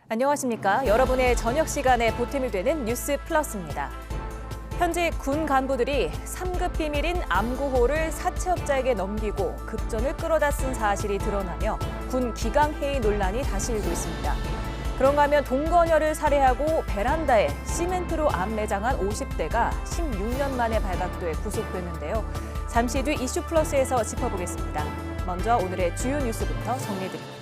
안녕하십니까. 여러분의 저녁 시간에 보탬이 되는 뉴스 플러스입니다. 현직 군 간부들이 3급 비밀인 암구호를 사채업자에게 넘기고 급전을 끌어다 쓴 사실이 드러나며 군 기강해이 논란이 다시 일고 있습니다. 그런가 하면 동거녀를 살해하고 베란다에 시멘트로 암 매장한 50대가 16년 만에 발각돼 구속됐는데요. 잠시 뒤 이슈 플러스에서 짚어보겠습니다. 먼저 오늘의 주요 뉴스부터 정리해드립니다.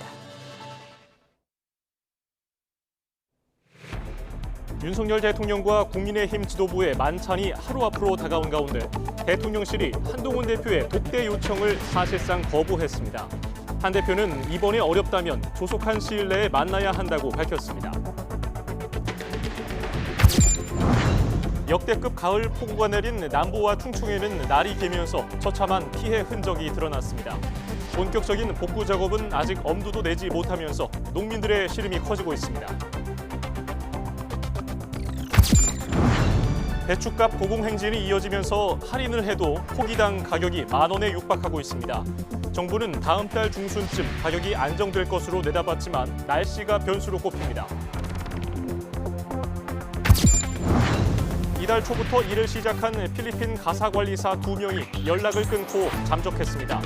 윤석열 대통령과 국민의힘 지도부의 만찬이 하루 앞으로 다가온 가운데 대통령실이 한동훈 대표의 독대 요청을 사실상 거부했습니다. 한 대표는 이번에 어렵다면 조속한 시일 내에 만나야 한다고 밝혔습니다. 역대급 가을 폭우가 내린 남부와 충청에는 날이 개면서 처참한 피해 흔적이 드러났습니다. 본격적인 복구 작업은 아직 엄두도 내지 못하면서 농민들의 시름이 커지고 있습니다. 배춧값 고공행진이 이어지면서 할인을 해도 포기당 가격이 10,000원에 육박하고 있습니다. 정부는 다음 달 중순쯤 가격이 안정될 것으로 내다봤지만 날씨가 변수로 꼽힙니다. 이달 초부터 일을 시작한 필리핀 가사관리사 2명이 연락을 끊고 잠적했습니다.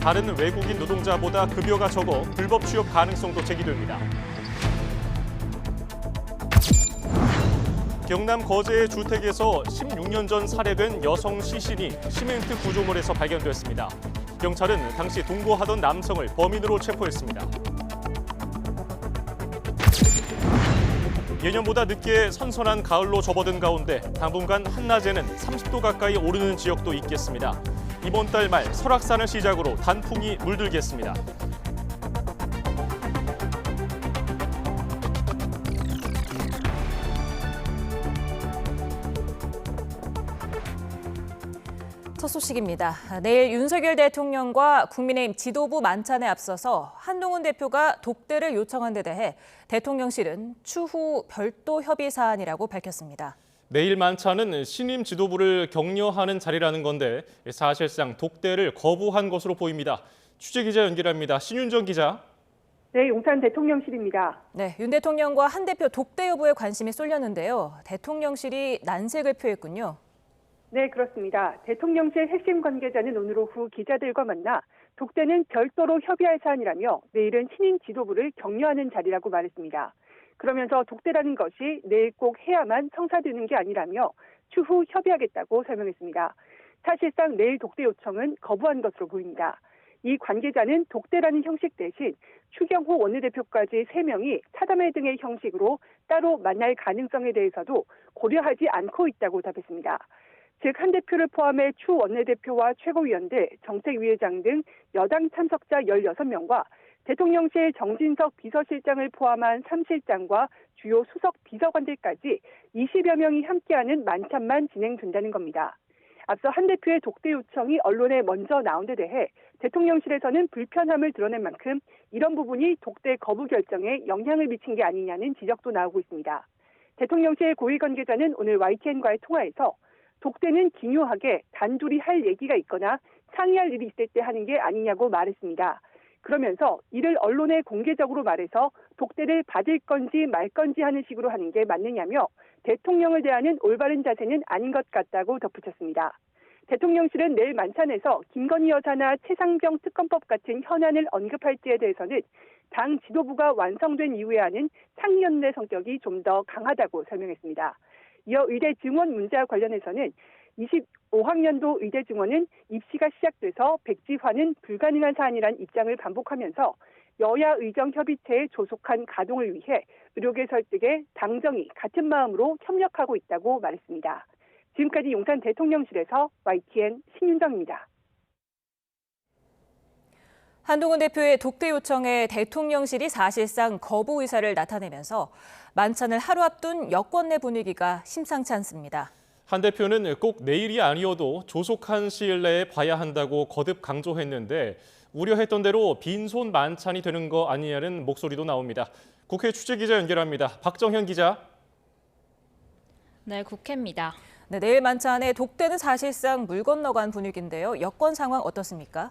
다른 외국인 노동자보다 급여가 적어 불법 취업 가능성도 제기됩니다. 경남 거제의 주택에서 16년 전 살해된 여성 시신이 시멘트 구조물에서 발견됐습니다. 경찰은 당시 동거하던 남성을 범인으로 체포했습니다. 예년보다 늦게 선선한 가을로 접어든 가운데 당분간 한낮에는 30도 가까이 오르는 지역도 있겠습니다. 이번 달 말 설악산을 시작으로 단풍이 물들겠습니다. 첫 소식입니다. 내일 윤석열 대통령과 국민의힘 지도부 만찬에 앞서서 한동훈 대표가 독대를 요청한 데 대해 대통령실은 추후 별도 협의 사안이라고 밝혔습니다. 내일 만찬은 신임 지도부를 격려하는 자리라는 건데 사실상 독대를 거부한 것으로 보입니다. 취재기자 연결합니다. 신윤정 기자. 네, 용산 대통령실입니다. 네, 윤 대통령과 한 대표 독대 여부에 관심이 쏠렸는데요. 대통령실이 난색을 표했군요. 네, 그렇습니다. 대통령실 핵심 관계자는 오늘 오후 기자들과 만나 독대는 별도로 협의할 사안이라며 내일은 신임 지도부를 격려하는 자리라고 말했습니다. 그러면서 독대라는 것이 내일 꼭 해야만 성사되는 게 아니라며 추후 협의하겠다고 설명했습니다. 사실상 내일 독대 요청은 거부한 것으로 보입니다. 이 관계자는 독대라는 형식 대신 추경호 원내대표까지 3명이 차담회 등의 형식으로 따로 만날 가능성에 대해서도 고려하지 않고 있다고 답했습니다. 즉, 한 대표를 포함해 추 원내대표와 최고위원들, 정책위의장 등 여당 참석자 16명과 대통령실 정진석 비서실장을 포함한 3실장과 주요 수석 비서관들까지 20여 명이 함께하는 만찬만 진행된다는 겁니다. 앞서 한 대표의 독대 요청이 언론에 먼저 나온 데 대해 대통령실에서는 불편함을 드러낸 만큼 이런 부분이 독대 거부 결정에 영향을 미친 게 아니냐는 지적도 나오고 있습니다. 대통령실 고위 관계자는 오늘 YTN과의 통화에서 독대는 기묘하게 단둘이 할 얘기가 있거나 상의할 일이 있을 때 하는 게 아니냐고 말했습니다. 그러면서 이를 언론에 공개적으로 말해서 독대를 받을 건지 말 건지 하는 식으로 하는 게 맞느냐며 대통령을 대하는 올바른 자세는 아닌 것 같다고 덧붙였습니다. 대통령실은 내일 만찬에서 김건희 여사나 최상병 특검법 같은 현안을 언급할지에 대해서는 당 지도부가 완성된 이후에 하는 상임연대 성격이 좀 더 강하다고 설명했습니다. 이어 의대 증원 문제와 관련해서는 25학년도 의대 증원은 입시가 시작돼서 백지화는 불가능한 사안이란 입장을 반복하면서 여야 의정 협의체의 조속한 가동을 위해 의료계 설득에 당정이 같은 마음으로 협력하고 있다고 말했습니다. 지금까지 용산 대통령실에서 YTN 신윤정입니다. 한동훈 대표의 독대 요청에 대통령실이 사실상 거부 의사를 나타내면서 만찬을 하루 앞둔 여권 내 분위기가 심상치 않습니다. 한 대표는 꼭 내일이 아니어도 조속한 시일 내에 봐야 한다고 거듭 강조했는데 우려했던 대로 빈손 만찬이 되는 거 아니냐는 목소리도 나옵니다. 국회 취재기자 연결합니다. 박정현 기자. 네, 국회입니다. 네, 내일 만찬에 독대는 사실상 물 건너간 분위기인데요. 여권 상황 어떻습니까?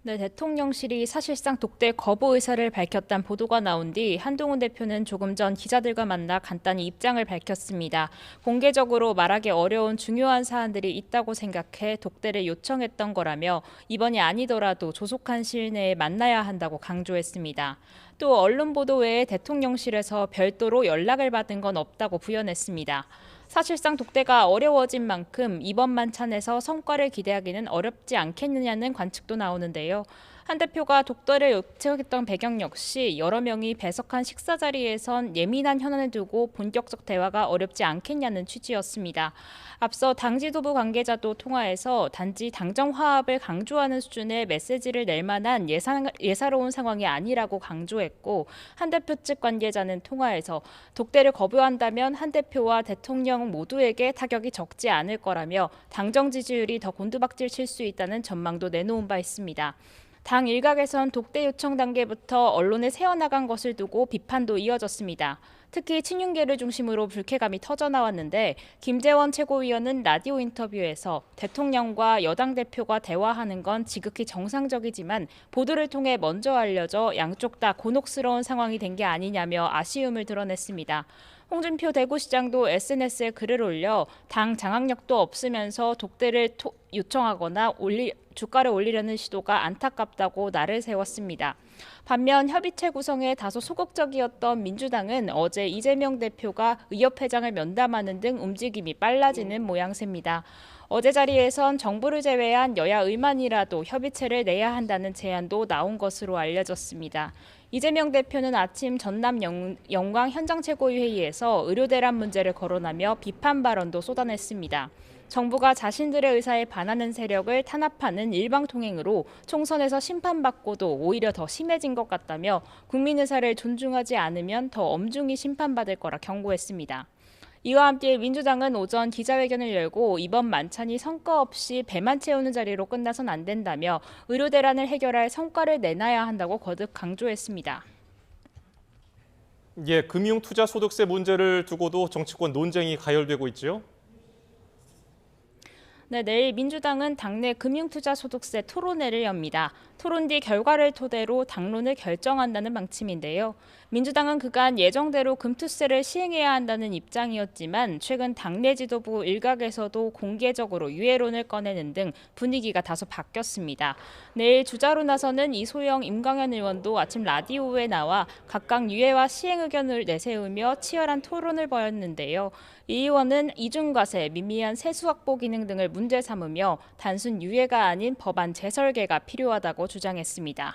네, 대통령실이 사실상 독대 거부 의사를 밝혔다는 보도가 나온 뒤 한동훈 대표는 조금 전 기자들과 만나 간단히 입장을 밝혔습니다. 공개적으로 말하기 어려운 중요한 사안들이 있다고 생각해 독대를 요청했던 거라며 이번이 아니더라도 조속한 시일 내에 만나야 한다고 강조했습니다. 또 언론 보도 외에 대통령실에서 별도로 연락을 받은 건 없다고 부연했습니다. 사실상 독대가 어려워진 만큼 이번 만찬에서 성과를 기대하기는 어렵지 않겠느냐는 관측도 나오는데요. 한 대표가 독대를 요청했던 배경 역시 여러 명이 배석한 식사 자리에선 예민한 현안을 두고 본격적 대화가 어렵지 않겠냐는 취지였습니다. 앞서 당 지도부 관계자도 통화에서 단지 당정 화합을 강조하는 수준의 메시지를 낼 만한 예사로운 상황이 아니라고 강조했고, 한 대표 측 관계자는 통화에서 독대를 거부한다면 한 대표와 대통령 모두에게 타격이 적지 않을 거라며 당정 지지율이 더 곤두박질 칠 수 있다는 전망도 내놓은 바 있습니다. 당 일각에선 독대 요청 단계부터 언론에 새어나간 것을 두고 비판도 이어졌습니다. 특히 친윤계를 중심으로 불쾌감이 터져나왔는데 김재원 최고위원은 라디오 인터뷰에서 대통령과 여당 대표가 대화하는 건 지극히 정상적이지만 보도를 통해 먼저 알려져 양쪽 다 곤혹스러운 상황이 된 게 아니냐며 아쉬움을 드러냈습니다. 홍준표 대구시장도 SNS에 글을 올려 당 장악력도 없으면서 독대를 요청하거나 주가를 올리려는 시도가 안타깝다고 날을 세웠습니다. 반면 협의체 구성에 다소 소극적이었던 민주당은 어제 이재명 대표가 의협회장을 면담하는 등 움직임이 빨라지는 모양새입니다. 어제 자리에선 정부를 제외한 여야 의만이라도 협의체를 내야 한다는 제안도 나온 것으로 알려졌습니다. 이재명 대표는 아침 전남 영광 현장최고위회의에서 의료대란 문제를 거론하며 비판 발언도 쏟아냈습니다. 정부가 자신들의 의사에 반하는 세력을 탄압하는 일방통행으로 총선에서 심판받고도 오히려 더 심해진 것 같다며 국민 의사를 존중하지 않으면 더 엄중히 심판받을 거라 경고했습니다. 이와 함께 민주당은 오전 기자회견을 열고 이번 만찬이 성과 없이 배만 채우는 자리로 끝나선 안 된다며 의료 대란을 해결할 성과를 내놔야 한다고 거듭 강조했습니다. 예, 금융투자소득세 문제를 두고도 정치권 논쟁이 가열되고 있지요. 네, 내일 민주당은 당내 금융투자소득세 토론회를 엽니다. 토론 뒤 결과를 토대로 당론을 결정한다는 방침인데요. 민주당은 그간 예정대로 금투세를 시행해야 한다는 입장이었지만 최근 당내 지도부 일각에서도 공개적으로 유예론을 꺼내는 등 분위기가 다소 바뀌었습니다. 내일 주자로 나서는 이소영, 임광현 의원도 아침 라디오에 나와 각각 유예와 시행 의견을 내세우며 치열한 토론을 벌였는데요. 이 의원은 이중과세, 미미한 세수 확보 기능 등을 문제 삼으며 단순 유예가 아닌 법안 재설계가 필요하다고 주장했습니다.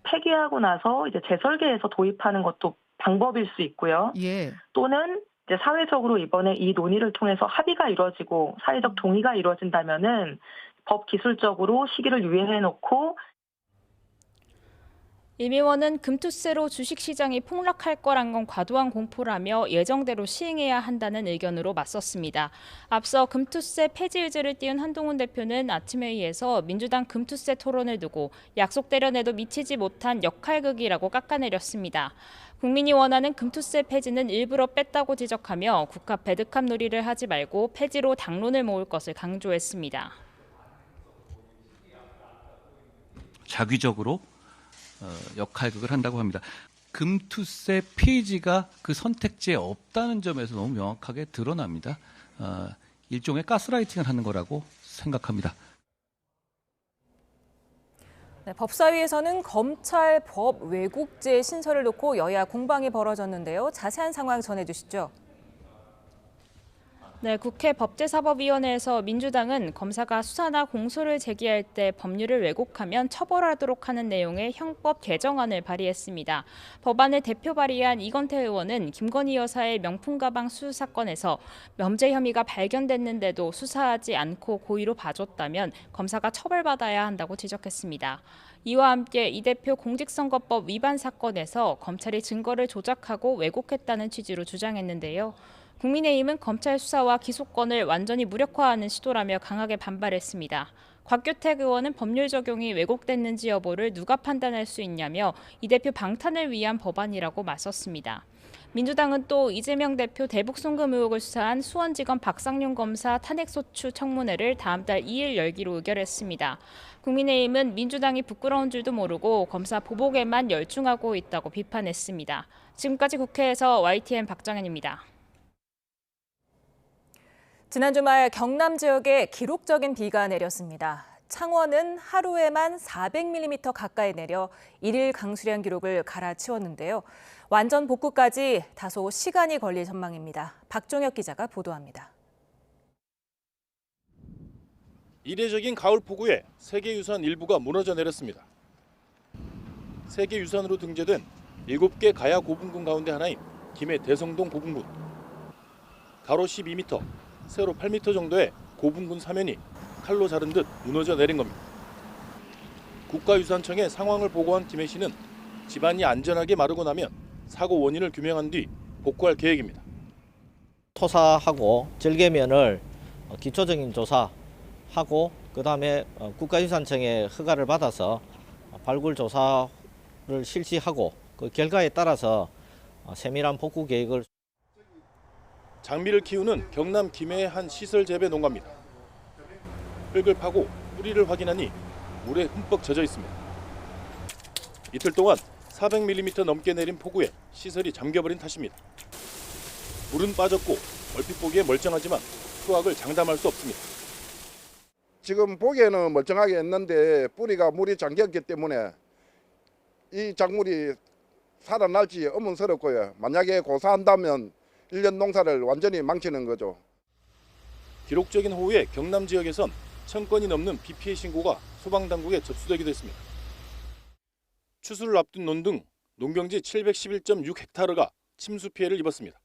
폐기하고 나서 이제 재설계해서 도입하는 것도 방법일 수 있고요. 예. 또는 이제 사회적으로 이번에 이 논의를 통해서 합의가 이루어지고 사회적 동의가 이루어진다면은 법 기술적으로 시기를 유예해놓고. 임 의원은 금투세로 주식시장이 폭락할 거란 건 과도한 공포라며 예정대로 시행해야 한다는 의견으로 맞섰습니다. 앞서 금투세 폐지 의지를 띄운 한동훈 대표는 아침 회의에서 민주당 금투세 토론을 두고 약속대로내도 미치지 못한 역할극이라고 깎아내렸습니다. 국민이 원하는 금투세 폐지는 일부러 뺐다고 지적하며 국합 배드캅 놀이를 하지 말고 폐지로 당론을 모을 것을 강조했습니다. 자기적으로 역할극을 한다고 합니다. 금투세 폐지가 그 선택지에 없다는 점에서 너무 명확하게 드러납니다. 일종의 가스라이팅을 하는 거라고 생각합니다. 네, 법사위에서는 검찰 법 왜곡죄 신설을 놓고 여야 공방이 벌어졌는데요. 자세한 상황 전해주시죠. 네, 국회 법제사법위원회에서 민주당은 검사가 수사나 공소를 제기할 때 법률을 왜곡하면 처벌하도록 하는 내용의 형법 개정안을 발의했습니다. 법안을 대표 발의한 이건태 의원은 김건희 여사의 명품 가방 수수 사건에서 범죄 혐의가 발견됐는데도 수사하지 않고 고의로 봐줬다면 검사가 처벌받아야 한다고 지적했습니다. 이와 함께 이 대표 공직선거법 위반 사건에서 검찰이 증거를 조작하고 왜곡했다는 취지로 주장했는데요. 국민의힘은 검찰 수사와 기소권을 완전히 무력화하는 시도라며 강하게 반발했습니다. 곽규택 의원은 법률 적용이 왜곡됐는지 여부를 누가 판단할 수 있냐며 이 대표 방탄을 위한 법안이라고 맞섰습니다. 민주당은 또 이재명 대표 대북 송금 의혹을 수사한 수원지검 박상용 검사 탄핵소추 청문회를 다음 달 2일 열기로 의결했습니다. 국민의힘은 민주당이 부끄러운 줄도 모르고 검사 보복에만 열중하고 있다고 비판했습니다. 지금까지 국회에서 YTN 박정현입니다. 지난 주말 경남 지역에 기록적인 비가 내렸습니다. 창원은 하루에만 400mm 가까이 내려 1일 강수량 기록을 갈아치웠는데요. 완전 복구까지 다소 시간이 걸릴 전망입니다. 박종혁 기자가 보도합니다. 이례적인 가을 폭우에 세계유산 일부가 무너져 내렸습니다. 세계유산으로 등재된 7개 가야 고분군 가운데 하나인 김해 대성동 고분군. 가로 12m, 세로 8m 정도의 고분군 사면이 칼로 자른 듯 무너져 내린 겁니다. 국가유산청에 상황을 보고한 김해시는 집안이 안전하게 마르고 나면 사고 원인을 규명한 뒤 복구할 계획입니다. 토사하고 절개면을 기초적인 조사하고 그다음에 국가유산청의 허가를 받아서 발굴 조사를 실시하고 그 결과에 따라서 세밀한 복구 계획을. 장미를 키우는 경남 김해의 한 시설 재배 농가입니다. 흙을 파고 뿌리를 확인하니 물에 흠뻑 젖어 있습니다. 이틀 동안 400mm 넘게 내린 폭우에 시설이 잠겨버린 탓입니다. 물은 빠졌고 얼핏 보기에 멀쩡하지만 수확을 장담할 수 없습니다. 지금 보기에는 멀쩡하게 했는데 뿌리가 물이 잠겼기 때문에 이 작물이 살아날지 의문스럽고요. 만약에 고사한다면 1년 농사를 완전히 망치는 거죠. 기록적인 호우에 경남 지역에선 1000건이 넘는 비 피해 신고가 소방당국에 접수되기도 했습니다. 추수를 앞둔 논 등 농경지 711.6헥타르가 침수 피해를 입었습니다.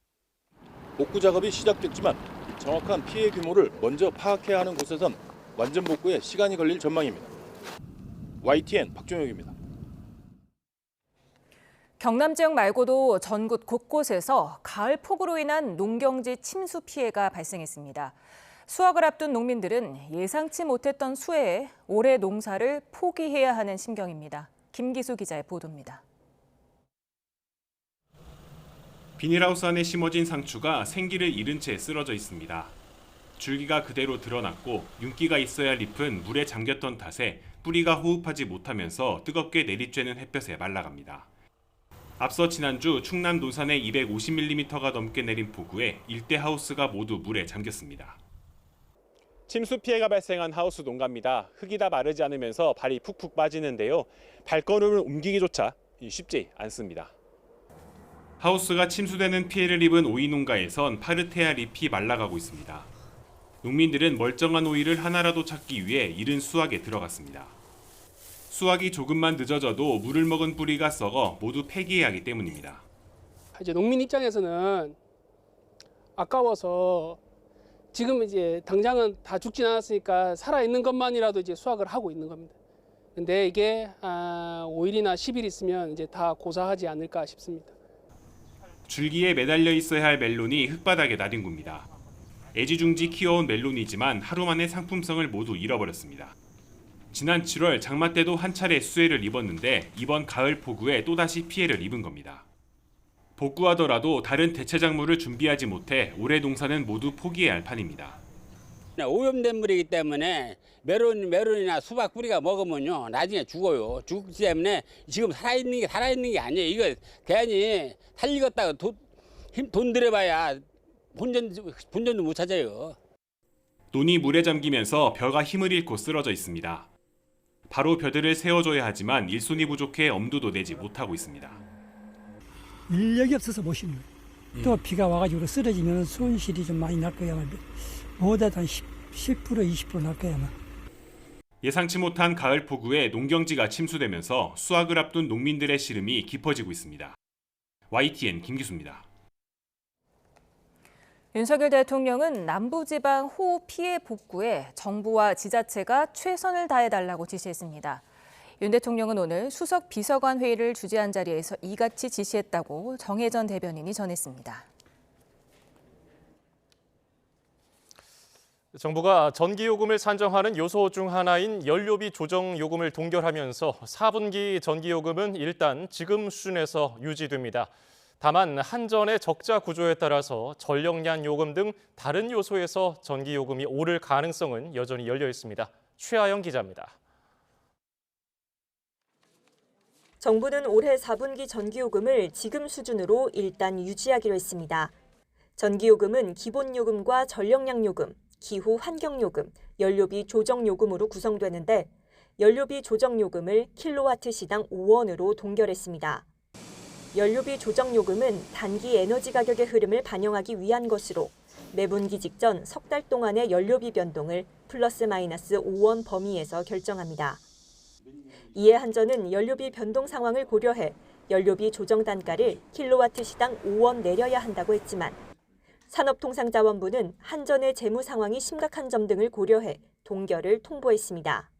복구 작업이 시작됐지만 정확한 피해 규모를 먼저 파악해야 하는 곳에선 완전 복구에 시간이 걸릴 전망입니다. YTN 박종혁입니다. 경남 지역 말고도 전국 곳곳에서 가을 폭우로 인한 농경지 침수 피해가 발생했습니다. 수확을 앞둔 농민들은 예상치 못했던 수해에 올해 농사를 포기해야 하는 심경입니다. 김기수 기자의 보도입니다. 비닐하우스 안에 심어진 상추가 생기를 잃은 채 쓰러져 있습니다. 줄기가 그대로 드러났고 윤기가 있어야 할 잎은 물에 잠겼던 탓에 뿌리가 호흡하지 못하면서 뜨겁게 내리쬐는 햇볕에 말라갑니다. 앞서 지난주 충남 노산에 250mm가 넘게 내린 폭우에 일대 하우스가 모두 물에 잠겼습니다. 침수 피해가 발생한 하우스 농가입니다. 흙이 다 마르지 않으면서 발이 푹푹 빠지는데요. 발걸음을 옮기기조차 쉽지 않습니다. 하우스가 침수되는 피해를 입은 오이 농가에선 파르테알 잎이 말라가고 있습니다. 농민들은 멀쩡한 오이를 하나라도 찾기 위해 이른 수확에 들어갔습니다. 수확이 조금만 늦어져도 물을 먹은 뿌리가 썩어 모두 폐기해야 하기 때문입니다. 이제 농민 입장에서는 아까워서 지금 이제 당장은 다 죽진 않았으니까 살아있는 것만이라도 이제 수확을 하고 있는 겁니다. 근데 이게 5일이나 10일 있으면 이제 다 고사하지 않을까 싶습니다. 줄기에 매달려 있어야 할 멜론이 흙바닥에 나뒹굽니다. 애지중지 키워온 멜론이지만 하루 만에 상품성을 모두 잃어버렸습니다. 지난 7월 장마 때도 한 차례 수해를 입었는데 이번 가을 폭우에 또다시 피해를 입은 겁니다. 복구하더라도 다른 대체 작물을 준비하지 못해 올해 농사는 모두 포기해야 할 판입니다. 오염된 물이기 때문에 메론이나 수박 뿌리가 먹으면요 나중에 죽어요. 죽기 때문에 지금 살아있는 게 아니에요. 이거 괜히 살리겠다고 돈 들여봐야 본전도 못 찾아요. 논이 물에 잠기면서 벼가 힘을 잃고 쓰러져 있습니다. 바로 벼들을 세워줘야 하지만 일손이 부족해 엄두도 내지 못하고 있습니다. 인력이 없어서 못 심는 거예요. 또 비가 와가지고 쓰러지면 손실이 좀 많이 날 거야. 뭐보다 한 10% 20% 날 거야. 예상치 못한 가을 폭우에 농경지가 침수되면서 수확을 앞둔 농민들의 시름이 깊어지고 있습니다. YTN 김기수입니다. 윤석열 대통령은 남부지방 호우 피해 복구에 정부와 지자체가 최선을 다해달라고 지시했습니다. 윤 대통령은 오늘 수석 비서관 회의를 주재한 자리에서 이같이 지시했다고 정혜전 대변인이 전했습니다. 정부가 전기요금을 산정하는 요소 중 하나인 연료비 조정 요금을 동결하면서 4분기 전기요금은 일단 지금 수준에서 유지됩니다. 다만 한전의 적자 구조에 따라서 전력량 요금 등 다른 요소에서 전기 요금이 오를 가능성은 여전히 열려 있습니다. 최하영 기자입니다. 정부는 올해 4분기 전기요금을 지금 수준으로 일단 유지하기로 했습니다. 전기요금은 기본요금과 전력량요금, 기후 환경요금, 연료비 조정요금으로 구성되는데 연료비 조정요금을 킬로와트시당 5원으로 동결했습니다. 연료비 조정요금은 단기 에너지 가격의 흐름을 반영하기 위한 것으로 매분기 직전 석 달 동안의 연료비 변동을 플러스 마이너스 5원 범위에서 결정합니다. 이에 한전은 연료비 변동 상황을 고려해 연료비 조정 단가를 킬로와트시당 5원 내려야 한다고 했지만 산업통상자원부는 한전의 재무 상황이 심각한 점 등을 고려해 동결을 통보했습니다.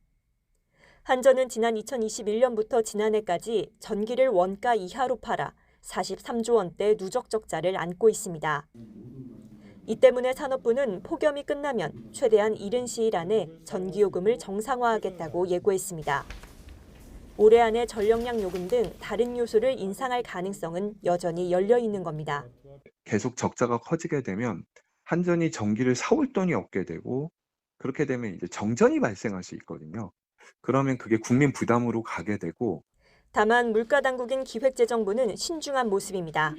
한전은 지난 2021년부터 지난해까지 전기를 원가 이하로 팔아 43조 원대 누적 적자를 안고 있습니다. 이 때문에 산업부는 폭염이 끝나면 최대한 이른 시일 안에 전기요금을 정상화하겠다고 예고했습니다. 올해 안에 전력량 요금 등 다른 요소를 인상할 가능성은 여전히 열려 있는 겁니다. 계속 적자가 커지게 되면 한전이 전기를 사올 돈이 없게 되고 그렇게 되면 이제 정전이 발생할 수 있거든요. 그러면 그게 국민 부담으로 가게 되고 다만 물가당국인 기획재정부는 신중한 모습입니다.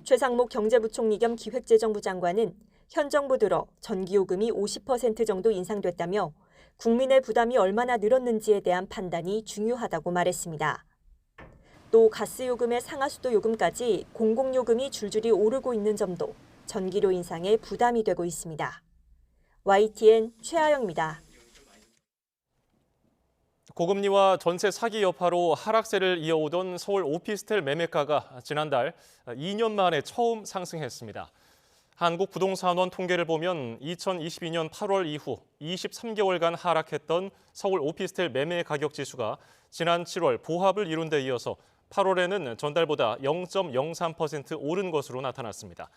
최상목 경제부총리 겸 기획재정부 장관은 현 정부 들어 전기요금이 50% 정도 인상됐다며 국민의 부담이 얼마나 늘었는지에 대한 판단이 중요하다고 말했습니다. 또 가스요금의 상하수도 요금까지 공공요금이 줄줄이 오르고 있는 점도 전기료 인상에 부담이 되고 있습니다. YTN 최하영입니다. 고금리와 전세 사기 여파로 하락세를 이어오던 서울 오피스텔 매매가가 지난달 2년 만에 처음 상승했습니다. 한국부동산원 통계를 보면 2022년 8월 이후 23개월간 하락했던 서울 오피스텔 매매 가격 지수가 지난 7월 보합을 이룬 데 이어서 8월에는 전달보다 0.03% 오른 것으로 나타났습니다.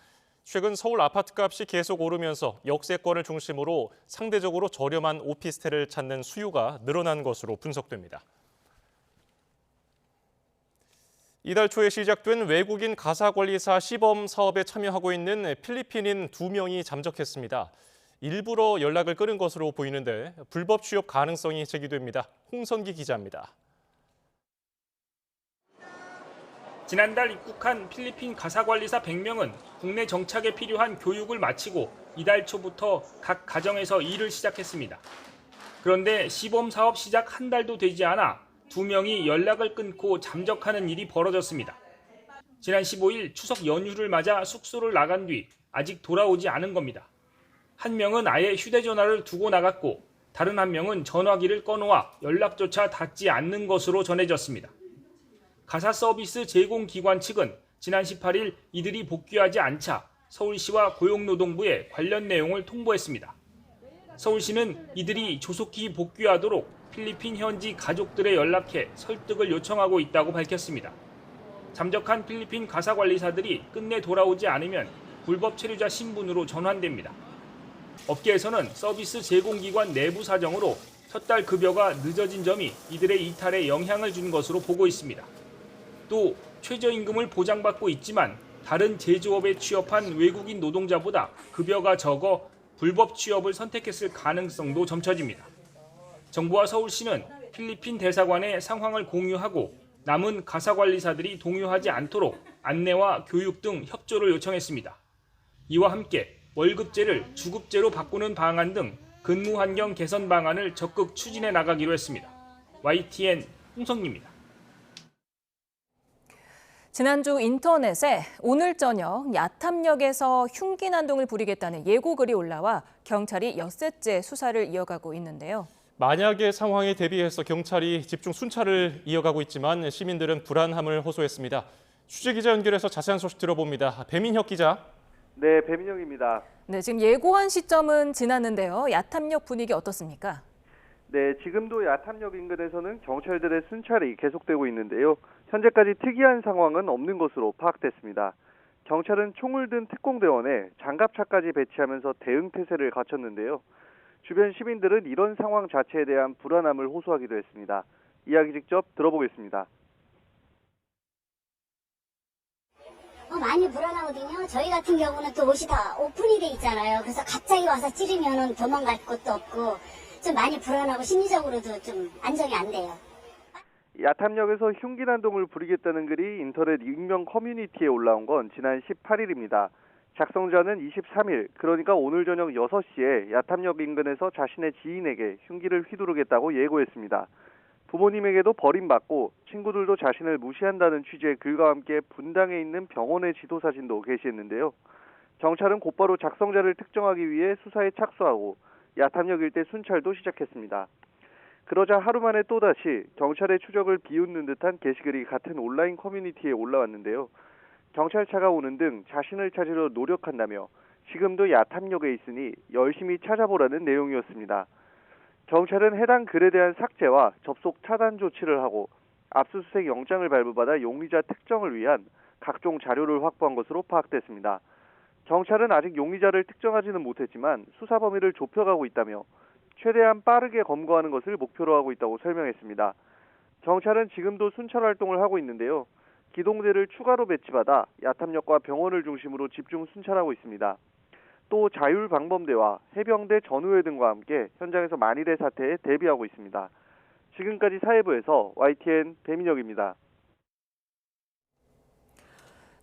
최근 서울 아파트값이 계속 오르면서 역세권을 중심으로 상대적으로 저렴한 오피스텔을 찾는 수요가 늘어난 것으로 분석됩니다. 이달 초에 시작된 외국인 가사관리사 시범 사업에 참여하고 있는 필리핀인 2명이 잠적했습니다. 일부러 연락을 끊은 것으로 보이는데 불법 취업 가능성이 제기됩니다. 홍선기 기자입니다. 지난달 입국한 필리핀 가사관리사 100명은 국내 정착에 필요한 교육을 마치고 이달 초부터 각 가정에서 일을 시작했습니다. 그런데 시범 사업 시작 한 달도 되지 않아 2명이 연락을 끊고 잠적하는 일이 벌어졌습니다. 지난 15일 추석 연휴를 맞아 숙소를 나간 뒤 아직 돌아오지 않은 겁니다. 한 명은 아예 휴대전화를 두고 나갔고 다른 한 명은 전화기를 꺼놓아 연락조차 닿지 않는 것으로 전해졌습니다. 가사 서비스 제공기관 측은 지난 18일 이들이 복귀하지 않자 서울시와 고용노동부에 관련 내용을 통보했습니다. 서울시는 이들이 조속히 복귀하도록 필리핀 현지 가족들에 연락해 설득을 요청하고 있다고 밝혔습니다. 잠적한 필리핀 가사관리사들이 끝내 돌아오지 않으면 불법 체류자 신분으로 전환됩니다. 업계에서는 서비스 제공기관 내부 사정으로 첫 달 급여가 늦어진 점이 이들의 이탈에 영향을 준 것으로 보고 있습니다. 또 최저임금을 보장받고 있지만 다른 제조업에 취업한 외국인 노동자보다 급여가 적어 불법 취업을 선택했을 가능성도 점쳐집니다. 정부와 서울시는 필리핀 대사관에 상황을 공유하고 남은 가사관리사들이 동요하지 않도록 안내와 교육 등 협조를 요청했습니다. 이와 함께 월급제를 주급제로 바꾸는 방안 등 근무 환경 개선 방안을 적극 추진해 나가기로 했습니다. YTN 홍성기입니다. 지난주 인터넷에 오늘 저녁 야탐역에서 흉기 난동을 부리겠다는 예고글이 올라와 경찰이 엿새째 수사를 이어가고 있는데요. 만약의 상황에 대비해서 경찰이 집중 순찰을 이어가고 있지만 시민들은 불안함을 호소했습니다. 취재기자 연결해서 자세한 소식 들어봅니다. 배민혁 기자. 네, 배민혁입니다. 네, 지금 예고한 시점은 지났는데요. 야탐역 분위기 어떻습니까? 네, 지금도 야탐역 인근에서는 경찰들의 순찰이 계속되고 있는데요. 현재까지 특이한 상황은 없는 것으로 파악됐습니다. 경찰은 총을 든 특공대원에 장갑차까지 배치하면서 대응 태세를 갖췄는데요. 주변 시민들은 이런 상황 자체에 대한 불안함을 호소하기도 했습니다. 이야기 직접 들어보겠습니다. 많이 불안하거든요. 저희 같은 경우는 또 옷이 다 오픈이 돼 있잖아요. 그래서 갑자기 와서 찌르면 도망갈 것도 없고 좀 많이 불안하고 심리적으로도 좀 안정이 안 돼요. 야탐역에서 흉기 난동을 부리겠다는 글이 인터넷 익명 커뮤니티에 올라온 건 지난 18일입니다. 작성자는 23일, 그러니까 오늘 저녁 6시에 야탐역 인근에서 자신의 지인에게 흉기를 휘두르겠다고 예고했습니다. 부모님에게도 버림받고 친구들도 자신을 무시한다는 취지의 글과 함께 분당에 있는 병원의 지도 사진도 게시했는데요. 경찰은 곧바로 작성자를 특정하기 위해 수사에 착수하고 야탐역 일대 순찰도 시작했습니다. 그러자 하루 만에 또다시 경찰의 추적을 비웃는 듯한 게시글이 같은 온라인 커뮤니티에 올라왔는데요. 경찰차가 오는 등 자신을 찾으려 노력한다며 지금도 야탐역에 있으니 열심히 찾아보라는 내용이었습니다. 경찰은 해당 글에 대한 삭제와 접속 차단 조치를 하고 압수수색 영장을 발부받아 용의자 특정을 위한 각종 자료를 확보한 것으로 파악됐습니다. 경찰은 아직 용의자를 특정하지는 못했지만 수사 범위를 좁혀가고 있다며 최대한 빠르게 검거하는 것을 목표로 하고 있다고 설명했습니다. 경찰은 지금도 순찰 활동을 하고 있는데요. 기동대를 추가로 배치받아 야탐역과 병원을 중심으로 집중 순찰하고 있습니다. 또 자율방범대와 해병대 전우회 등과 함께 현장에서 만일의 사태에 대비하고 있습니다. 지금까지 사회부에서 YTN 배민혁입니다.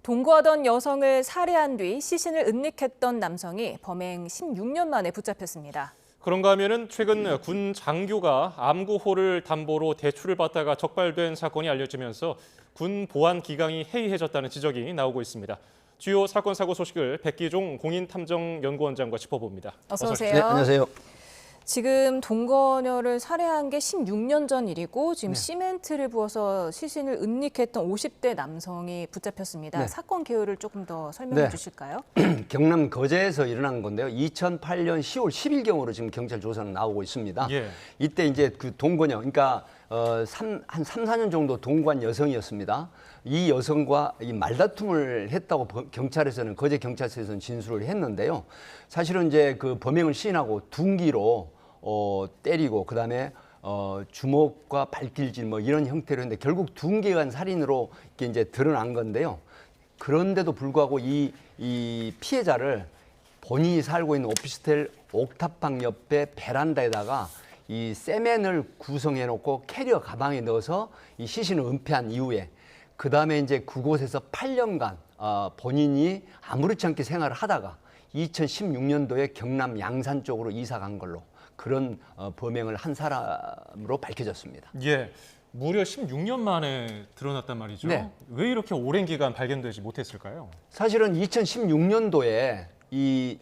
동거하던 여성을 살해한 뒤 시신을 은닉했던 남성이 범행 16년 만에 붙잡혔습니다. 그런가 하면은 최근 군 장교가 암구호를 담보로 대출을 받다가 적발된 사건이 알려지면서 군 보안 기강이 해이해졌다는 지적이 나오고 있습니다. 주요 사건 사고 소식을 백기종 공인탐정연구원장과 짚어봅니다. 어서 오세요. 네, 안녕하세요. 지금 동거녀를 살해한 게 16년 전 일이고 지금 시멘트를 부어서 시신을 은닉했던 50대 남성이 붙잡혔습니다. 네. 사건 개요를 조금 더 설명해 네. 주실까요? 경남 거제에서 일어난 건데요. 2008년 10월 10일경으로 지금 경찰 조사는 나오고 있습니다. 예. 이때 이제 그 동거녀, 그러니까 한 3, 4년 정도 동거한 여성이었습니다. 이 여성과 이 말다툼을 했다고 경찰에서는 거제 경찰서에서는 진술을 했는데요. 사실은 이제 그 범행을 시인하고 둔기로 때리고 그다음에 주먹과 발길질 뭐 이런 형태로 했는데 결국 둔기간 살인으로 이게 이제 드러난 건데요. 그런데도 불구하고 이 피해자를 본인이 살고 있는 오피스텔 옥탑방 옆에 베란다에다가 이 세면을 구성해 놓고 캐리어 가방에 넣어서 이 시신을 은폐한 이후에 그 다음에 이제 그곳에서 8년간 본인이 아무렇지 않게 생활을 하다가 2016년도에 경남 양산 쪽으로 이사 간 걸로 그런 범행을 한 사람으로 밝혀졌습니다. 예, 무려 16년 만에 드러났단 말이죠. 네. 왜 이렇게 오랜 기간 발견되지 못했을까요? 사실은 2016년도에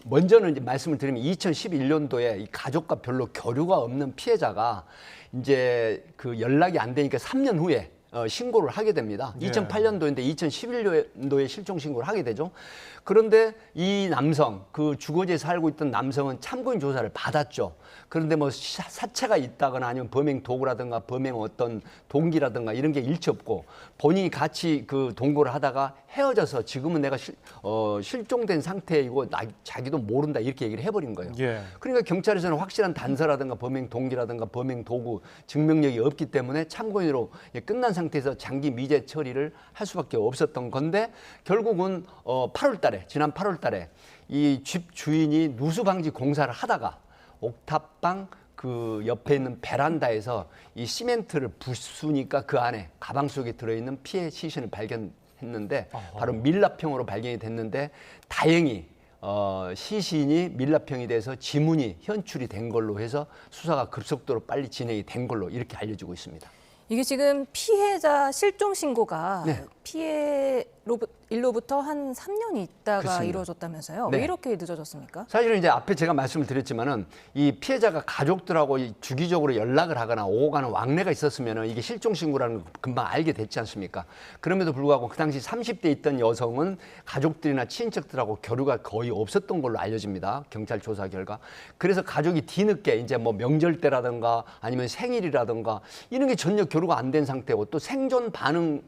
먼저는 이제 말씀을 드리면 2011년도에 이 가족과 별로 교류가 없는 피해자가 이제 그 연락이 안 되니까 3년 후에 신고를 하게 됩니다. 예. 2008년도인데 2011년도에 실종 신고를 하게 되죠. 그런데 이 남성, 그 주거지에 살고 있던 남성은 참고인 조사를 받았죠. 그런데 뭐 사체가 있다거나 아니면 범행 도구라든가 범행 어떤 동기라든가 이런 게 일치 없고 본인이 같이 그 동거를 하다가 헤어져서 지금은 내가 실종된 상태이고 자기도 모른다 이렇게 얘기를 해버린 거예요. 예. 그러니까 경찰에서는 확실한 단서라든가 범행 동기라든가 범행 도구 증명력이 없기 때문에 참고인으로 끝난 상태에서 장기 미제 처리를 할 수밖에 없었던 건데 결국은 8월 달에 지난 8월 달에 이 집 주인이 누수 방지 공사를 하다가 옥탑방 그 옆에 있는 베란다에서 이 시멘트를 부수니까 그 안에 가방 속에 들어있는 피해 시신을 발견했는데 바로 밀랍형으로 발견이 됐는데 다행히 시신이 밀랍형이 돼서 지문이 현출이 된 걸로 해서 수사가 급속도로 빨리 진행이 된 걸로 이렇게 알려지고 있습니다. 이게 지금 피해자 실종 신고가 네. 피해일로부터 한 3년이 있다가 그렇습니다. 이루어졌다면서요? 네. 왜 이렇게 늦어졌습니까? 사실은 이제 앞에 제가 말씀을 드렸지만은 이 피해자가 가족들하고 주기적으로 연락을 하거나 오고 가는 왕래가 있었으면은 이게 실종 신고라는 걸 금방 알게 됐지 않습니까? 그럼에도 불구하고 그 당시 30대 있던 여성은 가족들이나 친인척들하고 교류가 거의 없었던 걸로 알려집니다. 경찰 조사 결과. 그래서 가족이 뒤늦게 이제 뭐 명절 때라든가 아니면 생일이라든가 이런 게 전혀 교류가 안 된 상태고 또 생존 반응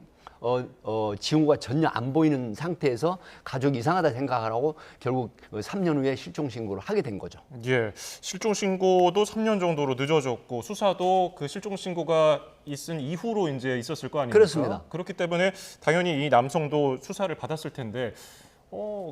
징후가 전혀 안 보이는 상태에서 가족이 이상하다 생각하고 결국 3년 후에 실종 신고를 하게 된 거죠. 예, 실종 신고도 3년 정도로 늦어졌고 수사도 그 실종 신고가 있은 이후로 이제 있었을 거 아닙니까? 그렇습니다. 그렇기 때문에 당연히 이 남성도 수사를 받았을 텐데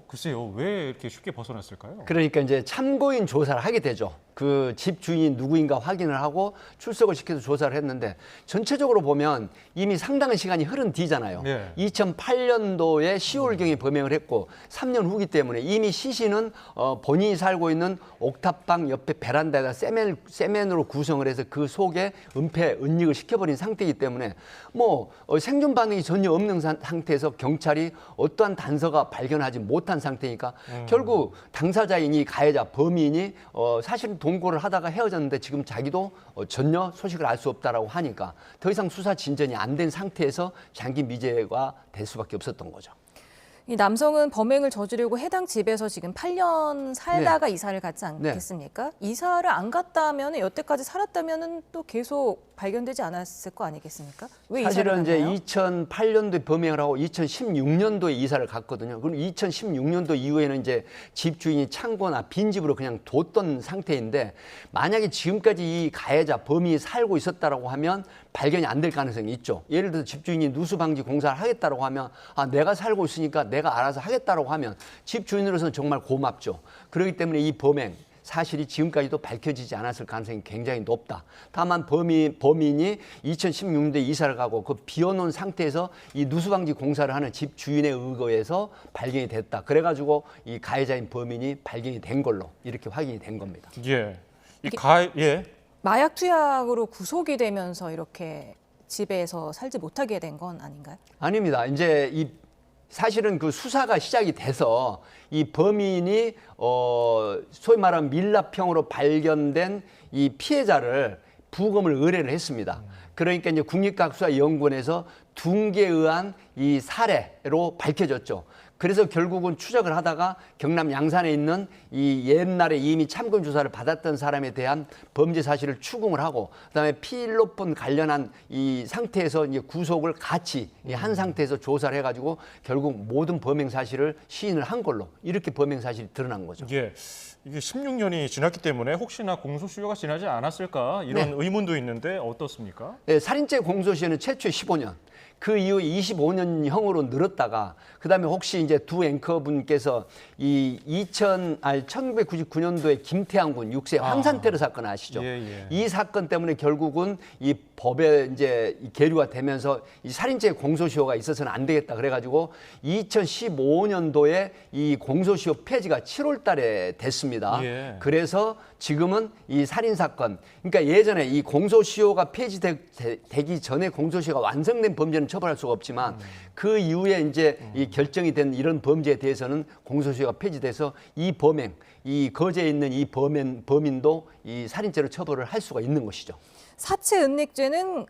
글쎄요, 왜 이렇게 쉽게 벗어났을까요? 그러니까 이제 참고인 조사를 하게 되죠. 그 집 주인이 누구인가 확인을 하고 출석을 시켜서 조사를 했는데 전체적으로 보면 이미 상당한 시간이 흐른 뒤잖아요. 네. 2008년도에 10월경에 범행을 했고 3년 후기 때문에 이미 시신은 본인이 살고 있는 옥탑방 옆에 베란다에다 세면으로 구성을 해서 그 속에 은닉을 시켜버린 상태이기 때문에 생존 반응이 전혀 없는 상태에서 경찰이 어떠한 단서가 발견하지 못한 상태니까 결국 당사자인 이 가해자 범인이 사실은 동거를 하다가 헤어졌는데 지금 자기도 전혀 소식을 알 수 없다라고 하니까 더 이상 수사 진전이 안 된 상태에서 장기 미제가 될 수밖에 없었던 거죠. 이 남성은 범행을 저지르고 해당 집에서 지금 8년 살다가 이사를 갔지 않겠습니까? 이사를 안 갔다면 여태까지 살았다면 또 계속 발견되지 않았을 거 아니겠습니까? 왜 이사를 사실은 갔나요? 이제 2008년도에 범행을 하고 2016년도에 이사를 갔거든요. 그럼 2016년도 이후에는 이제 집 주인이 창고나 빈집으로 그냥 뒀던 상태인데 만약에 지금까지 이 가해자 범인이 살고 있었다라고 하면 발견이 안 될 가능성이 있죠. 예를 들어서 집주인이 누수 방지 공사를 하겠다라고 하면 내가 살고 있으니까 내가 알아서 하겠다라고 하면 집주인으로서는 정말 고맙죠. 그렇기 때문에 이 범행 사실이 지금까지도 밝혀지지 않았을 가능성이 굉장히 높다. 다만 범인이 2016년도에 이사를 가고 그 비워놓은 상태에서 이 누수방지 공사를 하는 집 주인에 의거해서 발견이 됐다. 그래가지고 이 가해자인 범인이 발견이 된 걸로 이렇게 확인이 된 겁니다. 예. 마약 투약으로 구속이 되면서 이렇게 집에서 살지 못하게 된 건 아닌가요? 아닙니다. 이제 사실은 그 수사가 시작이 돼서 이 범인이 소위 말하는 밀랍형으로 발견된 이 피해자를 부검을 의뢰를 했습니다. 그러니까 이제 국립과학수사연구원에서 둔기에 의한 이 살해로 밝혀졌죠. 그래서 결국은 추적을 하다가 경남 양산에 있는 이 옛날에 이미 참고인 조사를 받았던 사람에 대한 범죄 사실을 추궁을 하고 그다음에 필로폰 관련한 이 상태에서 이제 구속을 같이 한 상태에서 조사를 해가지고 결국 모든 범행 사실을 시인을 한 걸로 이렇게 범행 사실이 드러난 거죠. 이게 16년이 지났기 때문에 혹시나 공소시효가 지나지 않았을까 이런 의문도 있는데 어떻습니까? 네, 살인죄 공소시효는 최초의 15년. 그 이후 25년형으로 늘었다가 그다음에 혹시 이제 두 앵커분께서 이 1999년도에 김태환 군 6세 황산 테러 사건 아시죠? 이 사건 때문에 결국은 이 법에 이제 계류가 되면서 이 살인죄 공소시효가 있어서는 안 되겠다 그래가지고 2015년도에 이 공소시효 폐지가 7월달에 됐습니다. 그래서 지금은 이 살인 사건, 그러니까 예전에 이 공소시효가 폐지되기 전에 공소시효가 완성된 범죄는 처벌할 수가 없지만 그 이후에 이제 이 결정이 된 이런 범죄에 대해서는 공소시효가 폐지돼서 이 범행, 이 거제에 있는 이 범인도 이 살인죄로 처벌을 할 수가 있는 것이죠. 사체 은닉죄는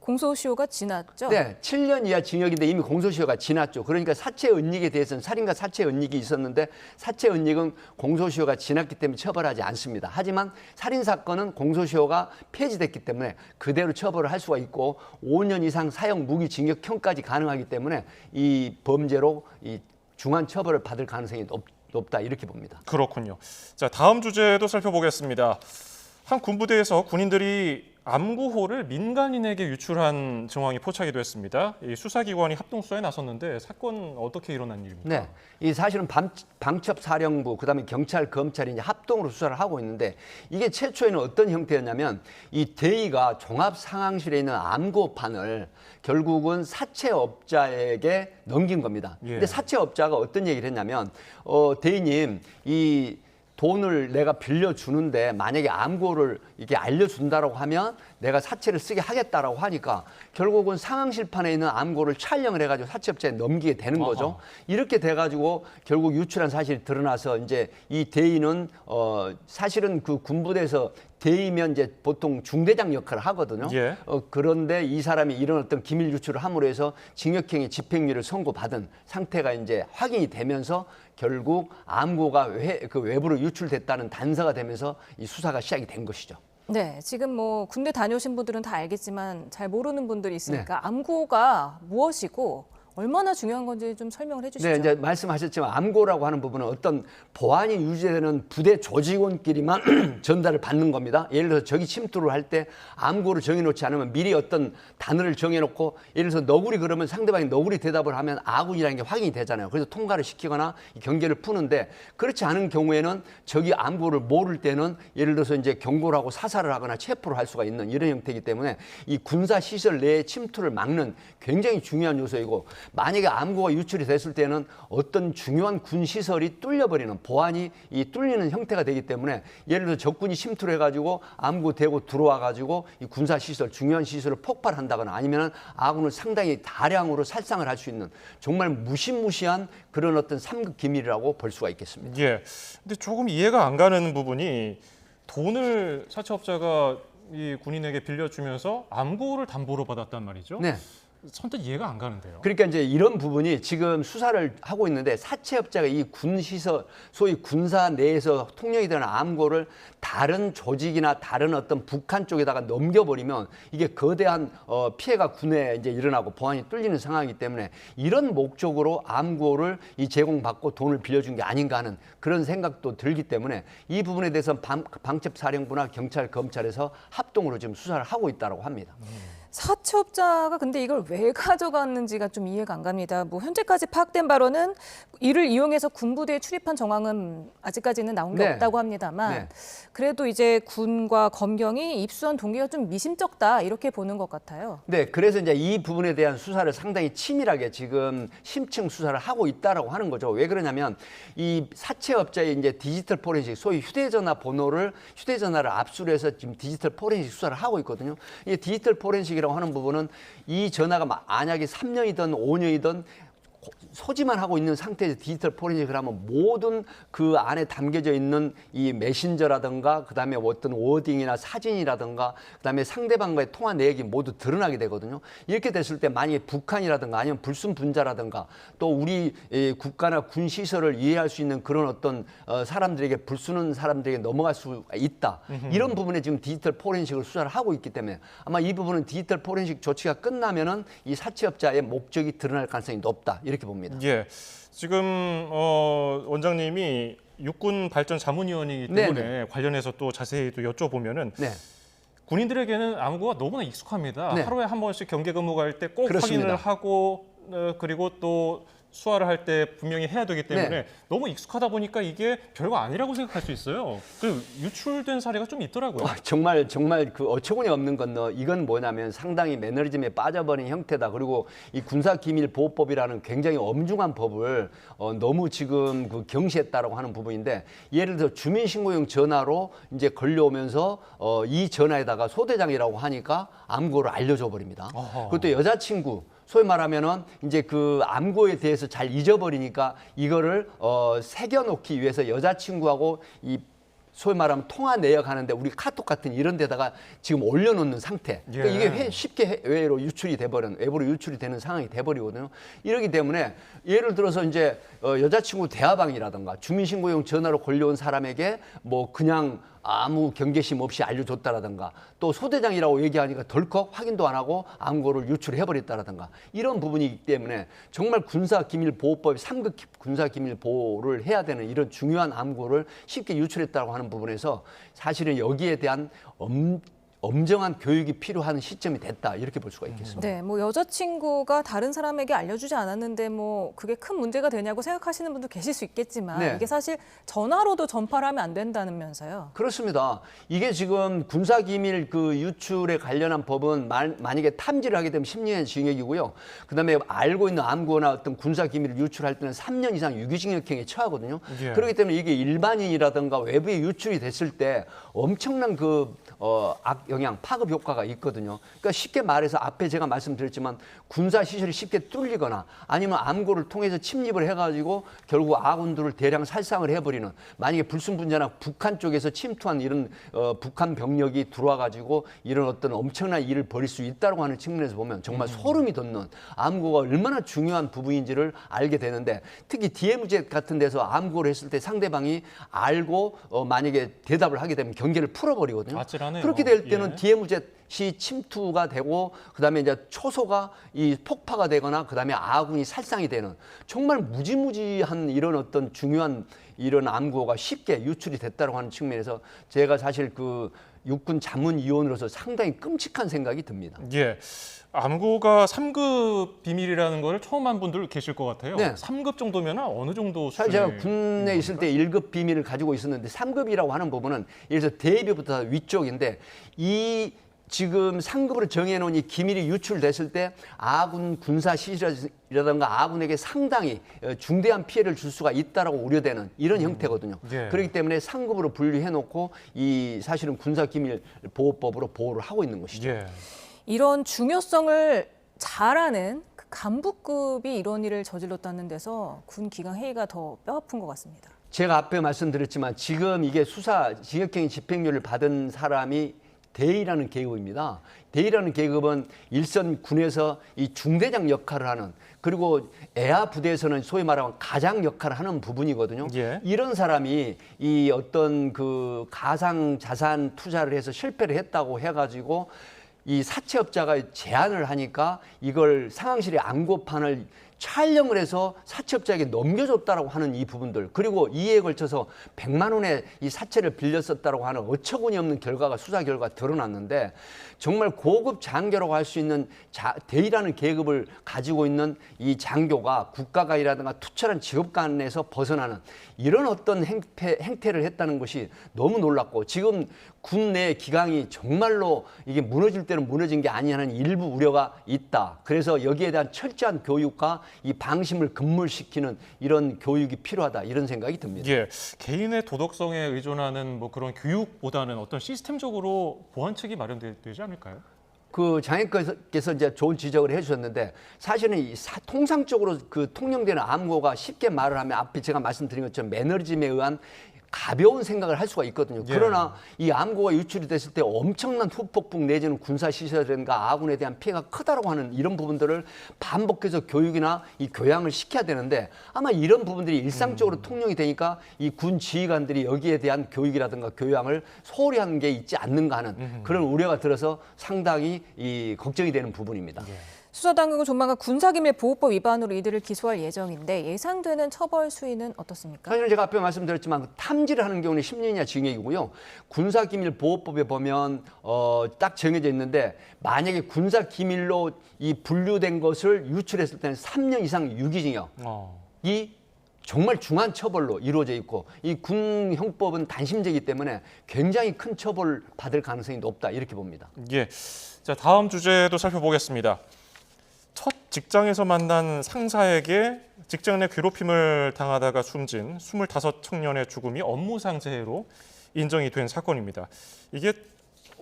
공소시효가 지났죠? 네, 7년 이하 징역인데 이미 공소시효가 지났죠. 그러니까 사체 은닉에 대해서는 살인과 사체 은닉이 있었는데 사체 은닉은 공소시효가 지났기 때문에 처벌하지 않습니다. 하지만 살인 사건은 공소시효가 폐지됐기 때문에 그대로 처벌을 할 수가 있고 5년 이상 사형 무기징역형까지 가능하기 때문에 이 범죄로 이 중한 처벌을 받을 가능성이 높다 이렇게 봅니다. 그렇군요. 자, 다음 주제도 살펴보겠습니다. 한 군부대에서 군인들이 암구호를 민간인에게 유출한 정황이 포착이 됐습니다. 이 수사기관이 합동수사에 나섰는데 사건 어떻게 일어난 일입니까? 네, 이 사실은 방첩사령부 그다음에 경찰, 검찰이 이제 합동으로 수사를 하고 있는데 이게 최초에는 어떤 형태였냐면 이 대의가 종합상황실에 있는 암구호판을 결국은 사채업자에게 넘긴 겁니다. 근데 사채업자가 어떤 얘기를 했냐면 대의님 이 돈을 내가 빌려주는데 만약에 암구호를 이렇게 알려준다라고 하면 내가 사채를 쓰게 하겠다라고 하니까 결국은 상황실판에 있는 암구호를 촬영을 해가지고 사채업자에 넘기게 되는 거죠. 이렇게 돼가지고 결국 유출한 사실이 드러나서 이제 이 대의는 사실은 그 군부대에서 대의면 이제 보통 중대장 역할을 하거든요. 그런데 이 사람이 이런 어떤 기밀 유출을 함으로 해서 징역형의 집행유예를 선고받은 상태가 이제 확인이 되면서 결국 암구호가 외부로 유출됐다는 단서가 되면서 이 수사가 시작이 된 것이죠. 네, 지금 뭐 군대 다녀오신 분들은 다 알겠지만 잘 모르는 분들이 있으니까 암고가 무엇이고 얼마나 중요한 건지 좀 설명을 해주시죠. 네, 이제 말씀하셨지만 암고라고 하는 부분은 어떤 보안이 유지되는 부대 조직원끼리만 전달을 받는 겁니다. 예를 들어서 적이 침투를 할 때 암고를 정해놓지 않으면 미리 어떤 단어를 정해놓고 예를 들어서 너구리 그러면 상대방이 너구리 대답을 하면 아군이라는 게 확인이 되잖아요. 그래서 통과를 시키거나 경계를 푸는데 그렇지 않은 경우에는 적이 암고를 모를 때는 예를 들어서 이제 경고를 하고 사살을 하거나 체포를 할 수가 있는 이런 형태이기 때문에 이 군사시설 내에 침투를 막는 굉장히 중요한 요소이고 만약에 암고가 유출이 됐을 때는 어떤 중요한 군 시설이 뚫려버리는 보안이 뚫리는 형태가 되기 때문에 예를 들어 적군이 침투를 해가지고 암고 대고 들어와가지고 이 군사 시설 중요한 시설을 폭발한다거나 아니면 아군을 상당히 다량으로 살상을 할 수 있는 정말 무시무시한 그런 어떤 3급 기밀이라고 볼 수가 있겠습니다. 예. 근데 조금 이해가 안 가는 부분이 돈을 사채업자가 이 군인에게 빌려주면서 암고를 담보로 받았단 말이죠. 네. 선뜻 이해가 안 가는데요. 그러니까 이제 이런 부분이 지금 수사를 하고 있는데 사채업자가 이 군시설, 소위 군사 내에서 통용이 되는 암고를 다른 조직이나 다른 어떤 북한 쪽에다가 넘겨버리면 이게 거대한 피해가 군에 이제 일어나고 보안이 뚫리는 상황이기 때문에 이런 목적으로 암고를 제공받고 돈을 빌려준 게 아닌가 하는 그런 생각도 들기 때문에 이 부분에 대해서는 방첩사령부나 경찰, 검찰에서 합동으로 지금 수사를 하고 있다고 합니다. 사채업자가 근데 이걸 왜 가져갔는지가 좀 이해가 안 갑니다. 뭐 현재까지 파악된 바로는 이를 이용해서 군부대에 출입한 정황은 아직까지는 나온 게 없다고 합니다만 그래도 이제 군과 검경이 입수한 동기가 좀 미심쩍다 이렇게 보는 것 같아요. 네, 그래서 이제 이 부분에 대한 수사를 상당히 치밀하게 지금 심층 수사를 하고 있다라고 하는 거죠. 왜 그러냐면 이 사채업자의 이제 디지털 포렌식, 소위 휴대전화를 압수해서 지금 디지털 포렌식 수사를 하고 있거든요. 이 디지털 포렌식 이라고 하는 부분은 이 전화가 만약에 3년이든 5년이든 소지만 하고 있는 상태에서 디지털 포렌식을 하면 모든 그 안에 담겨져 있는 이 메신저라든가 그다음에 어떤 워딩이나 사진이라든가 그다음에 상대방과의 통화 내역이 모두 드러나게 되거든요. 이렇게 됐을 때 만약에 북한이라든가 아니면 불순분자라든가 또 우리 국가나 군 시설을 이해할 수 있는 그런 어떤 사람들에게 불순한 사람들에게 넘어갈 수 있다. 이런 부분에 지금 디지털 포렌식을 수사를 하고 있기 때문에 아마 이 부분은 디지털 포렌식 조치가 끝나면은 이 사채업자의 목적이 드러날 가능성이 높다. 이렇게 봅니다. 예, 지금 원장님이 육군 발전 자문위원이기 때문에 네네. 관련해서 또 자세히 또 여쭤보면은 군인들에게는 암고가 너무나 익숙합니다. 네. 하루에 한 번씩 경계 근무 갈 때 꼭 확인을 하고 그리고 또 수화를 할 때 분명히 해야 되기 때문에 너무 익숙하다 보니까 이게 별거 아니라고 생각할 수 있어요. 그 유출된 사례가 좀 있더라고요. 정말 그 어처구니 없는 건 이건 뭐냐면 상당히 매너리즘에 빠져버린 형태다. 그리고 이 군사기밀보호법이라는 굉장히 엄중한 법을 너무 지금 그 경시했다라고 하는 부분인데 예를 들어 주민신고용 전화로 이제 걸려오면서 이 전화에다가 소대장이라고 하니까 암고를 알려줘 버립니다. 그것도 여자친구. 소위 말하면은 이제 그 암고에 대해서 잘 잊어버리니까 이거를 새겨놓기 위해서 여자친구하고 이 소위 말하면 통화 내역 하는데 우리 카톡 같은 이런 데다가 지금 올려놓는 상태. 그러니까 이게 쉽게 외로 유출이 돼버리는 외부로 유출이 되는 상황이 돼버리거든요. 이러기 때문에 예를 들어서 이제 여자친구 대화방이라든가 주민신고용 전화로 걸려온 사람에게 뭐 그냥 아무 경계심 없이 알려줬다라든가 또 소대장이라고 얘기하니까 덜컥 확인도 안 하고 암고를 유출해버렸다라든가 이런 부분이기 때문에 정말 군사기밀보호법 3급 군사기밀보호를 해야 되는 이런 중요한 암고를 쉽게 유출했다고 하는 부분에서 사실은 여기에 대한 엄정한 교육이 필요한 시점이 됐다 이렇게 볼 수가 있겠습니다. 네, 뭐 여자친구가 다른 사람에게 알려주지 않았는데 뭐 그게 큰 문제가 되냐고 생각하시는 분도 계실 수 있겠지만 이게 사실 전화로도 전파를 하면 안 된다면서요. 그렇습니다. 이게 지금 군사기밀 그 유출에 관련한 법은 만약에 탐지를 하게 되면 10년의 징역이고요. 그다음에 알고 있는 암고나 어떤 군사기밀을 유출할 때는 3년 이상 유기징역형에 처하거든요. 그렇기 때문에 이게 일반인이라든가 외부에 유출이 됐을 때 엄청난 그 영향, 파급 효과가 있거든요. 그러니까 쉽게 말해서 앞에 제가 말씀드렸지만 군사 시설이 쉽게 뚫리거나 아니면 암고를 통해서 침입을 해가지고 결국 아군들을 대량 살상을 해버리는, 만약에 불순분자나 북한 쪽에서 침투한 이런 북한 병력이 들어와가지고 이런 어떤 엄청난 일을 벌일 수 있다고 하는 측면에서 보면 정말 소름이 돋는, 암고가 얼마나 중요한 부분인지를 알게 되는데, 특히 DMZ 같은 데서 암고를 했을 때 상대방이 알고 만약에 대답을 하게 되면 경계를 풀어버리거든요. 아찔하네요. 그렇게 될 때는 예. DMZ이 침투가 되고 그다음에 이제 초소가 이 폭파가 되거나 그다음에 아군이 살상이 되는, 정말 무지무지한 이런 어떤 중요한 이런 암고가 쉽게 유출이 됐다고 하는 측면에서 제가 사실 그 육군 자문위원으로서 상당히 끔찍한 생각이 듭니다. 예. 암고가 3급 비밀이라는 걸 처음 한 분들 계실 것 같아요. 네. 3급 정도면 어느 정도 사실 제가 군내에 있을 때 1급 비밀을 가지고 있었는데 3급이라고 하는 부분은 예를 들어서 대비부터 위쪽인데, 이 지금 상급으로 정해놓은 이 기밀이 유출됐을 때 아군 군사 시설이라든가 아군에게 상당히 중대한 피해를 줄 수가 있다라고 우려되는 이런 형태거든요. 예. 그렇기 때문에 상급으로 분류해놓고 이 사실은 군사기밀보호법으로 보호를 하고 있는 것이죠. 예. 이런 중요성을 잘 아는 그 간부급이 이런 일을 저질렀다는 데서 군 기강 회의가 더 뼈아픈 것 같습니다. 제가 앞에 말씀드렸지만 지금 이게 수사 징역형 집행유예를 받은 사람이 대위라는 계급입니다. 대위라는 계급은 일선 군에서 이 중대장 역할을 하는, 그리고 애아 부대에서는 소위 말하면 가장 역할을 하는 부분이거든요. 예. 이런 사람이 이 어떤 그 가상 자산 투자를 해서 실패를 했다고 해가지고 이 사채업자가 제안을 하니까 이걸 상황실의 암고판을 촬영을 해서 사채업자에게 넘겨줬다라고 하는 이 부분들, 그리고 이에 걸쳐서 100만 원의 이 사채를 빌렸었다라고 하는 어처구니 없는 결과가 수사 결과 드러났는데, 정말 고급 장교라고 할 수 있는 대위라는 계급을 가지고 있는 이 장교가 국가관이라든가 투철한 직업관에서 벗어나는 이런 어떤 행태를 했다는 것이 너무 놀랍고, 지금 군 내 기강이 정말로 이게 무너질 때는 무너진 게 아니냐는 일부 우려가 있다. 그래서 여기에 대한 철저한 교육과 이 방심을 금물시키는 이런 교육이 필요하다, 이런 생각이 듭니다. 예, 개인의 도덕성에 의존하는 뭐 그런 교육보다는 어떤 시스템적으로 보완책이 마련되지 않을까요? 그 장애께서 이제 좋은 지적을 해주셨는데, 사실은 이 통상적으로 그 통용되는 암고가 쉽게 말을 하면 앞에 제가 말씀드린 것처럼 매너리즘에 의한 가벼운 생각을 할 수가 있거든요. 예. 그러나 이 암고가 유출이 됐을 때 엄청난 후폭풍 내지는 군사시설이라든가 아군에 대한 피해가 크다라고 하는 이런 부분들을 반복해서 교육이나 이 교양을 시켜야 되는데, 아마 이런 부분들이 일상적으로 통용이 되니까 이 군 지휘관들이 여기에 대한 교육이라든가 교양을 소홀히 하는 게 있지 않는가 하는 그런 우려가 들어서 상당히 이 걱정이 되는 부분입니다. 예. 수사당국은 조만간 군사기밀보호법 위반으로 이들을 기소할 예정인데 예상되는 처벌 수위는 어떻습니까? 사실 제가 앞에 말씀드렸지만 탐지를 하는 경우는 10년 이하 징역이고요. 군사기밀보호법에 보면 딱 정해져 있는데, 만약에 군사기밀로 이 분류된 것을 유출했을 때는 3년 이상 유기징역. 이 정말 중한 처벌로 이루어져 있고, 이 군 형법은 단심제이기 때문에 굉장히 큰 처벌을 받을 가능성이 높다, 이렇게 봅니다. 예. 자, 다음 주제도 살펴보겠습니다. 첫 직장에서 만난 상사에게 직장 내 괴롭힘을 당하다가 숨진 25 청년의 죽음이 업무상 재해로 인정이 된 사건입니다. 이게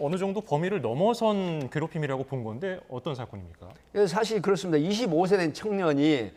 어느 정도 범위를 넘어선 괴롭힘이라고 본 건데 어떤 사건입니까? 사실 그렇습니다. 25세 된 청년이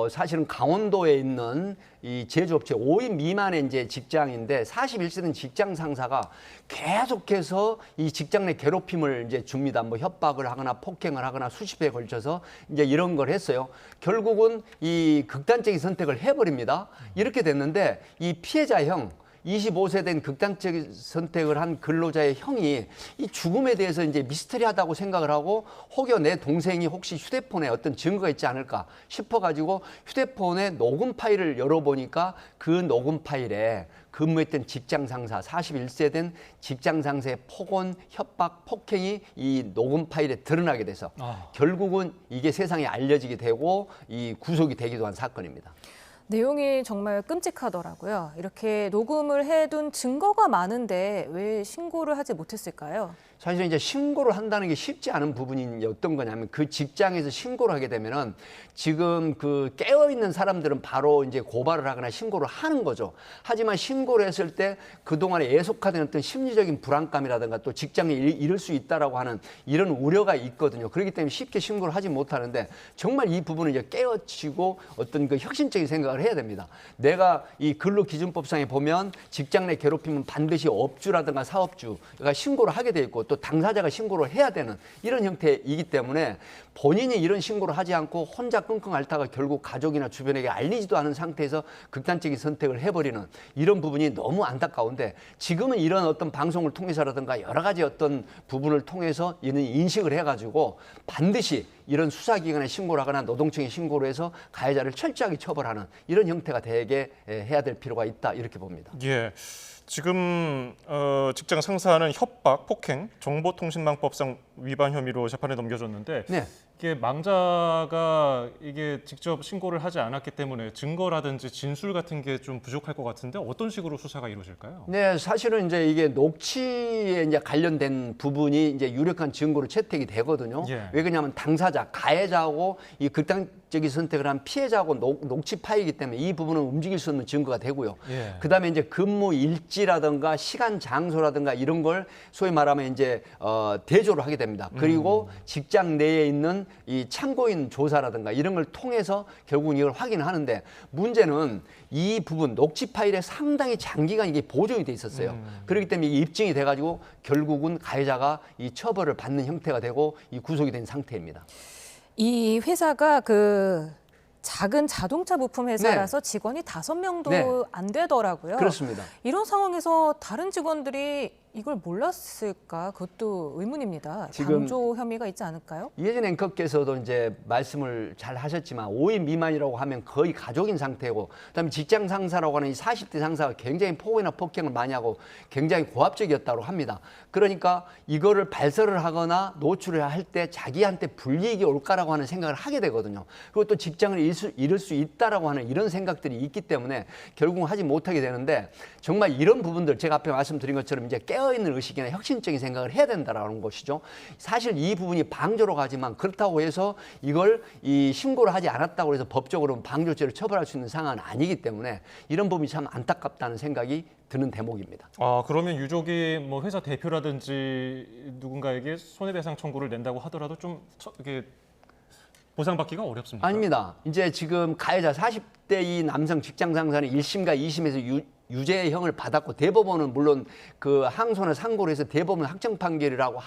사실은 강원도에 있는 이 제조업체 5인 미만의 이제 직장인데, 41세 된 직장 상사가 계속해서 이 직장 내 괴롭힘을 이제 줍니다. 뭐 협박을 하거나 폭행을 하거나 수십 회에 걸쳐서 이제 이런 걸 했어요. 결국은 이 극단적인 선택을 해버립니다. 이렇게 됐는데, 이 피해자 형, 25세 된 극단적 선택을 한 근로자의 형이 이 죽음에 대해서 이제 미스터리하다고 생각을 하고, 혹여 내 동생이 혹시 휴대폰에 어떤 증거가 있지 않을까 싶어가지고 휴대폰에 녹음 파일을 열어보니까 그 녹음 파일에 근무했던 직장 상사, 41세 된 직장 상사의 폭언, 협박, 폭행이 이 녹음 파일에 드러나게 돼서 결국은 이게 세상에 알려지게 되고 이 구속이 되기도 한 사건입니다. 내용이 정말 끔찍하더라고요. 이렇게 녹음을 해둔 증거가 많은데 왜 신고를 하지 못했을까요? 사실은 이제 신고를 한다는 게 쉽지 않은 부분이 어떤 거냐면 그 직장에서 신고를 하게 되면은 지금 그 깨어있는 사람들은 바로 이제 고발을 하거나 신고를 하는 거죠. 하지만 신고를 했을 때 그동안에 예속화된 어떤 심리적인 불안감이라든가 또 직장에 잃을 수 있다라고 하는 이런 우려가 있거든요. 그렇기 때문에 쉽게 신고를 하지 못하는데 정말 이 부분을 이제 깨어치고 어떤 그 혁신적인 생각을 해야 됩니다. 내가 이 근로기준법상에 보면 직장 내 괴롭힘은 반드시 업주라든가 사업주가 신고를 하게 돼 있고 또 당사자가 신고를 해야 되는 이런 형태이기 때문에 본인이 이런 신고를 하지 않고 혼자 끙끙 앓다가 결국 가족이나 주변에게 알리지도 않은 상태에서 극단적인 선택을 해버리는 이런 부분이 너무 안타까운데 지금은 이런 어떤 방송을 통해서라든가 여러 가지 어떤 부분을 통해서 이런 인식을 해가지고 반드시 이런 수사기관에 신고를 하거나 노동청에 신고를 해서 가해자를 철저하게 처벌하는 이런 형태가 되게 해야 될 필요가 있다 이렇게 봅니다. 예. 지금 직장 상사는 협박, 폭행, 정보통신망법상 위반 혐의로 재판에 넘겨졌는데 네. 이게 망자가 이게 직접 신고를 하지 않았기 때문에 증거라든지 진술 같은 게 좀 부족할 것 같은데 어떤 식으로 수사가 이루어질까요? 네, 사실은 이제 이게 녹취에 이제 관련된 부분이 이제 유력한 증거로 채택이 되거든요. 예. 왜 그러냐면 당사자, 가해자하고 이 극단적인 선택을 한 피해자하고 녹취 파이기 때문에 이 부분은 움직일 수 없는 증거가 되고요. 예. 그다음에 이제 근무 일지라든가 시간, 장소라든가 이런 걸 소위 말하면 이제 대조를 하게 됩니다. 그리고 직장 내에 있는 이 참고인 조사라든가 이런 걸 통해서 결국은 이걸 확인하는데 문제는 이 부분 녹취 파일에 상당히 장기간 이게 보존이 돼 있었어요. 그렇기 때문에 이게 입증이 돼가지고 결국은 가해자가 이 처벌을 받는 형태가 되고 이 구속이 된 상태입니다. 이 회사가 그 작은 자동차 부품 회사라서 네. 직원이 5명도 네. 안 되더라고요. 그렇습니다. 이런 상황에서 다른 직원들이 이걸 몰랐을까? 그것도 의문입니다. 지금 방조 혐의가 있지 않을까요? 이혜진 앵커께서도 이제 말씀을 잘 하셨지만 5인 미만이라고 하면 거의 가족인 상태고 그다음에 직장 상사라고 하는 이 40대 상사가 굉장히 폭언이나 폭행을 많이 하고 굉장히 고압적이었다고 합니다. 그러니까 이거를 발설을 하거나 노출을 할 때 자기한테 불이익이 올까라고 하는 생각을 하게 되거든요. 그리고 또 직장을 잃을 수 있다라고 하는 이런 생각들이 있기 때문에 결국은 하지 못하게 되는데 정말 이런 부분들 제가 앞에 말씀드린 것처럼 이제 깨어있는 의식이나 혁신적인 생각을 해야 된다라는 것이죠. 사실 이 부분이 방조로 가지만 그렇다고 해서 이걸 이 신고를 하지 않았다고 해서 법적으로 방조죄를 처벌할 수 있는 상황은 아니기 때문에 이런 부분이 참 안타깝다는 생각이 드는 대목입니다. 아, 그러면 유족이 뭐 회사 대표라든지 누군가에게 손해배상 청구를 낸다고 하더라도 좀 이게 보상받기가 어렵습니까? 아닙니다. 이제 지금 가해자 40대 이 남성 직장 상사는 1심과 2심에서 유죄형을 받았고 대법원은 물론 그 항소나 상고를 해서 대법원 확정 판결이라고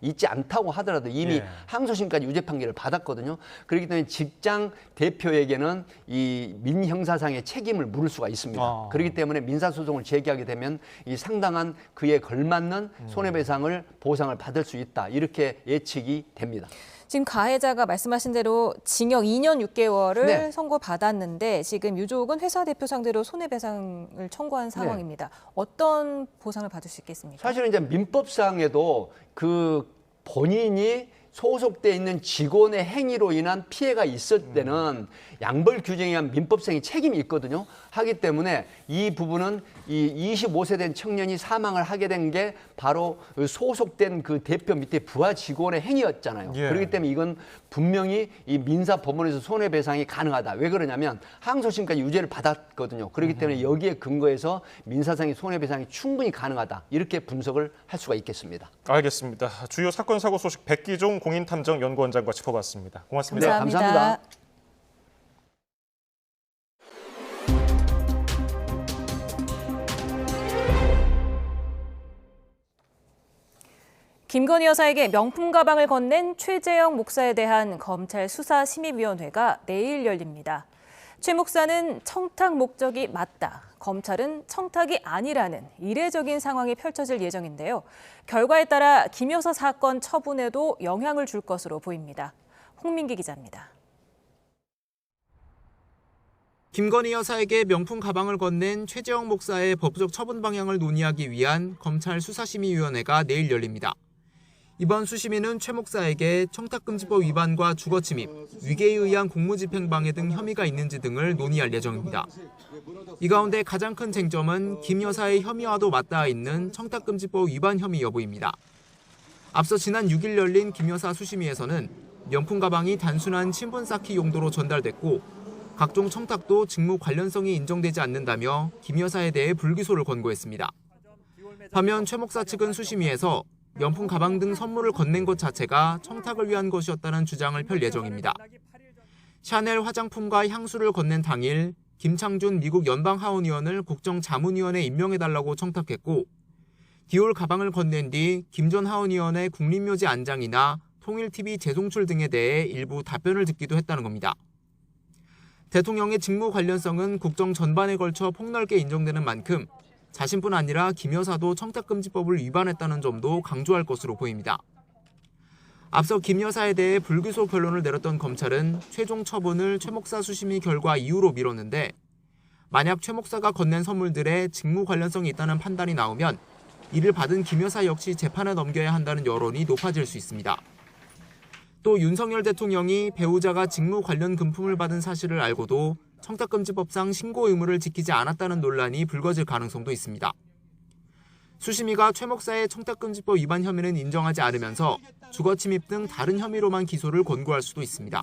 있지 않다고 하더라도 이미 항소심까지 유죄 판결을 받았거든요. 그렇기 때문에 직장 대표에게는 이 민형사상의 책임을 물을 수가 있습니다. 그렇기 때문에 민사소송을 제기하게 되면 이 상당한 그에 걸맞는 손해배상을 보상을 받을 수 있다. 이렇게 예측이 됩니다. 지금 가해자가 말씀하신 대로 징역 2년 6개월을 네. 선고받았는데 지금 유족은 회사 대표 상대로 손해배상을 청구한 상황입니다. 어떤 보상을 받을 수 있겠습니까? 사실은 이제 민법상에도 그 본인이 소속돼 있는 직원의 행위로 인한 피해가 있을 때는 양벌 규정에 의한 민법상의 책임이 있거든요. 하기 때문에 이 부분은 이 25세 된 청년이 사망을 하게 된 게 바로 소속된 그 대표 밑에 부하 직원의 행위였잖아요. 예. 그렇기 때문에 이건 분명히 이 민사 법원에서 손해배상이 가능하다. 왜 그러냐면 항소심까지 유죄를 받았거든요. 그렇기 때문에 여기에 근거해서 민사상의 손해배상이 충분히 가능하다. 이렇게 분석을 할 수가 있겠습니다. 알겠습니다. 주요 사건 사고 소식 백기종 공인탐정연구원장과 짚어봤습니다. 고맙습니다. 네, 감사합니다. 김건희 여사에게 명품 가방을 건넨 최재형 목사에 대한 검찰 수사심의위원회가 내일 열립니다. 최 목사는 청탁 목적이 맞다. 검찰은 청탁이 아니라는 이례적인 상황이 펼쳐질 예정인데요. 결과에 따라 김 여사 사건 처분에도 영향을 줄 것으로 보입니다. 홍민기 기자입니다. 김건희 여사에게 명품 가방을 건넨 최재형 목사의 법적 처분 방향을 논의하기 위한 검찰 수사심의위원회가 내일 열립니다. 이번 수심위는 최 목사에게 청탁금지법 위반과 주거침입, 위계에 의한 공무집행방해 등 혐의가 있는지 등을 논의할 예정입니다. 이 가운데 가장 큰 쟁점은 김 여사의 혐의와도 맞닿아 있는 청탁금지법 위반 혐의 여부입니다. 앞서 지난 6일 열린 김 여사 수심위에서는 명품 가방이 단순한 신분 쌓기 용도로 전달됐고 각종 청탁도 직무 관련성이 인정되지 않는다며 김 여사에 대해 불기소를 권고했습니다. 반면 최 목사 측은 수심위에서 명품 가방 등 선물을 건넨 것 자체가 청탁을 위한 것이었다는 주장을 펼 예정입니다. 샤넬 화장품과 향수를 건넨 당일 김창준 미국 연방하원의원을 국정자문위원회에 임명해달라고 청탁했고 디올 가방을 건넨 뒤 김 전 하원의원의 국립묘지 안장이나 통일TV 재송출 등에 대해 일부 답변을 듣기도 했다는 겁니다. 대통령의 직무 관련성은 국정 전반에 걸쳐 폭넓게 인정되는 만큼 자신뿐 아니라 김 여사도 청탁금지법을 위반했다는 점도 강조할 것으로 보입니다. 앞서 김 여사에 대해 불기소 결론을 내렸던 검찰은 최종 처분을 최 목사 수심위 결과 이후로 미뤘는데 만약 최 목사가 건넨 선물들에 직무 관련성이 있다는 판단이 나오면 이를 받은 김 여사 역시 재판에 넘겨야 한다는 여론이 높아질 수 있습니다. 또 윤석열 대통령이 배우자가 직무 관련 금품을 받은 사실을 알고도 청탁금지법상 신고 의무를 지키지 않았다는 논란이 불거질 가능성도 있습니다. 수심위가 최 목사의 청탁금지법 위반 혐의는 인정하지 않으면서 주거침입 등 다른 혐의로만 기소를 권고할 수도 있습니다.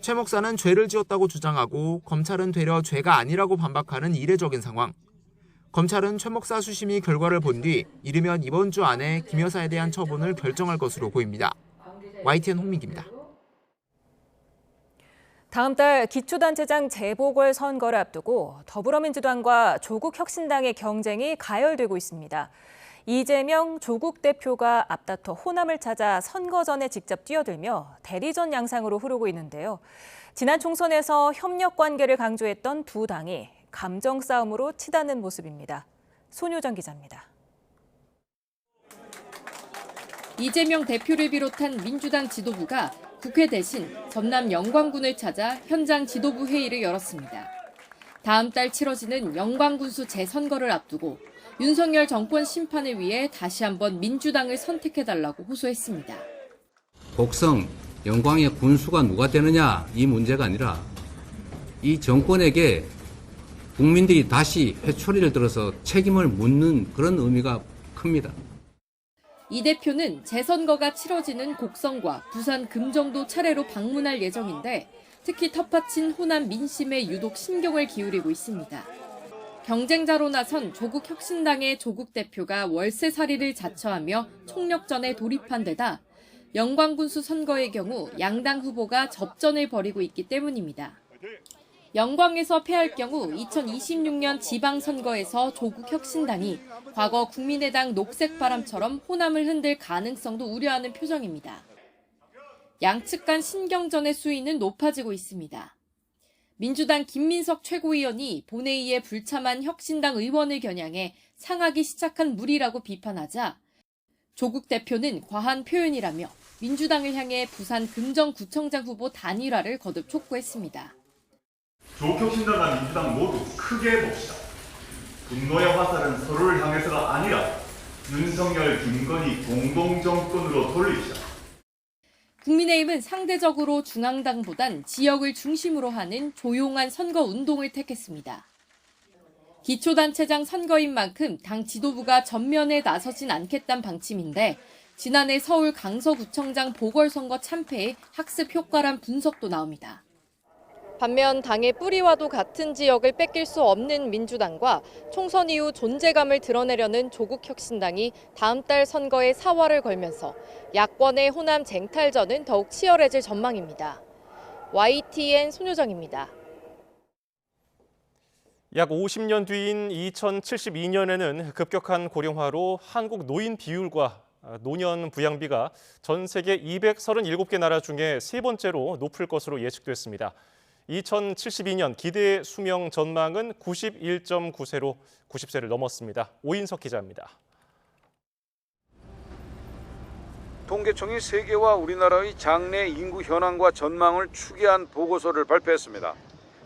최 목사는 죄를 지었다고 주장하고 검찰은 되려 죄가 아니라고 반박하는 이례적인 상황. 검찰은 최 목사 수심위 결과를 본 뒤 이르면 이번 주 안에 김 여사에 대한 처분을 결정할 것으로 보입니다. YTN 홍민기입니다. 다음 달 기초단체장 재보궐선거를 앞두고 더불어민주당과 조국혁신당의 경쟁이 가열되고 있습니다. 이재명, 조국 대표가 앞다퉈 호남을 찾아 선거 전에 직접 뛰어들며 대리전 양상으로 흐르고 있는데요. 지난 총선에서 협력 관계를 강조했던 두 당이 감정 싸움으로 치닫는 모습입니다. 손효정 기자입니다. 이재명 대표를 비롯한 민주당 지도부가 국회 대신 전남 영광군을 찾아 현장 지도부 회의를 열었습니다. 다음 달 치러지는 영광군수 재선거를 앞두고 윤석열 정권 심판을 위해 다시 한번 민주당을 선택해달라고 호소했습니다. 곡성, 영광의 군수가 누가 되느냐 이 문제가 아니라 이 정권에게 국민들이 다시 회초리를 들어서 책임을 묻는 그런 의미가 큽니다. 이 대표는 재선거가 치러지는 곡성과 부산 금정도 차례로 방문할 예정인데 특히 텃밭인 호남 민심에 유독 신경을 기울이고 있습니다. 경쟁자로 나선 조국혁신당의 조국 대표가 월세살이를 자처하며 총력전에 돌입한 데다 영광군수 선거의 경우 양당 후보가 접전을 벌이고 있기 때문입니다. 영광에서 패할 경우 2026년 지방선거에서 조국혁신당이 과거 국민의당 녹색바람처럼 호남을 흔들 가능성도 우려하는 표정입니다. 양측 간 신경전의 수위는 높아지고 있습니다. 민주당 김민석 최고위원이 본회의에 불참한 혁신당 의원을 겨냥해 상하기 시작한 무리라고 비판하자 조국 대표는 과한 표현이라며 민주당을 향해 부산 금정구청장 후보 단일화를 거듭 촉구했습니다. 조국혁신당과 민주당 모두 크게 봅시다. 분노의 화살은 서로를 향해서가 아니라 윤석열, 김건희 공동정권으로 돌립시다. 국민의힘은 상대적으로 중앙당보단 지역을 중심으로 하는 조용한 선거 운동을 택했습니다. 기초단체장 선거인 만큼 당 지도부가 전면에 나서진 않겠다는 방침인데 지난해 서울 강서구청장 보궐선거 참패의 학습 효과란 분석도 나옵니다. 반면 당의 뿌리와도 같은 지역을 뺏길 수 없는 민주당과 총선 이후 존재감을 드러내려는 조국혁신당이 다음 달 선거에 사활을 걸면서 야권의 호남 쟁탈전은 더욱 치열해질 전망입니다. YTN 손효정입니다. 약 50년 뒤인 2072년에는 급격한 고령화로 한국 노인 비율과 노년 부양비가 전 세계 237개 나라 중에 세 번째로 높을 것으로 예측됐습니다. 2072년 기대 수명 전망은 91.9세로 90세를 넘었습니다. 오인석 기자입니다. 통계청이 세계와 우리나라의 장래 인구 현황과 전망을 추계한 보고서를 발표했습니다.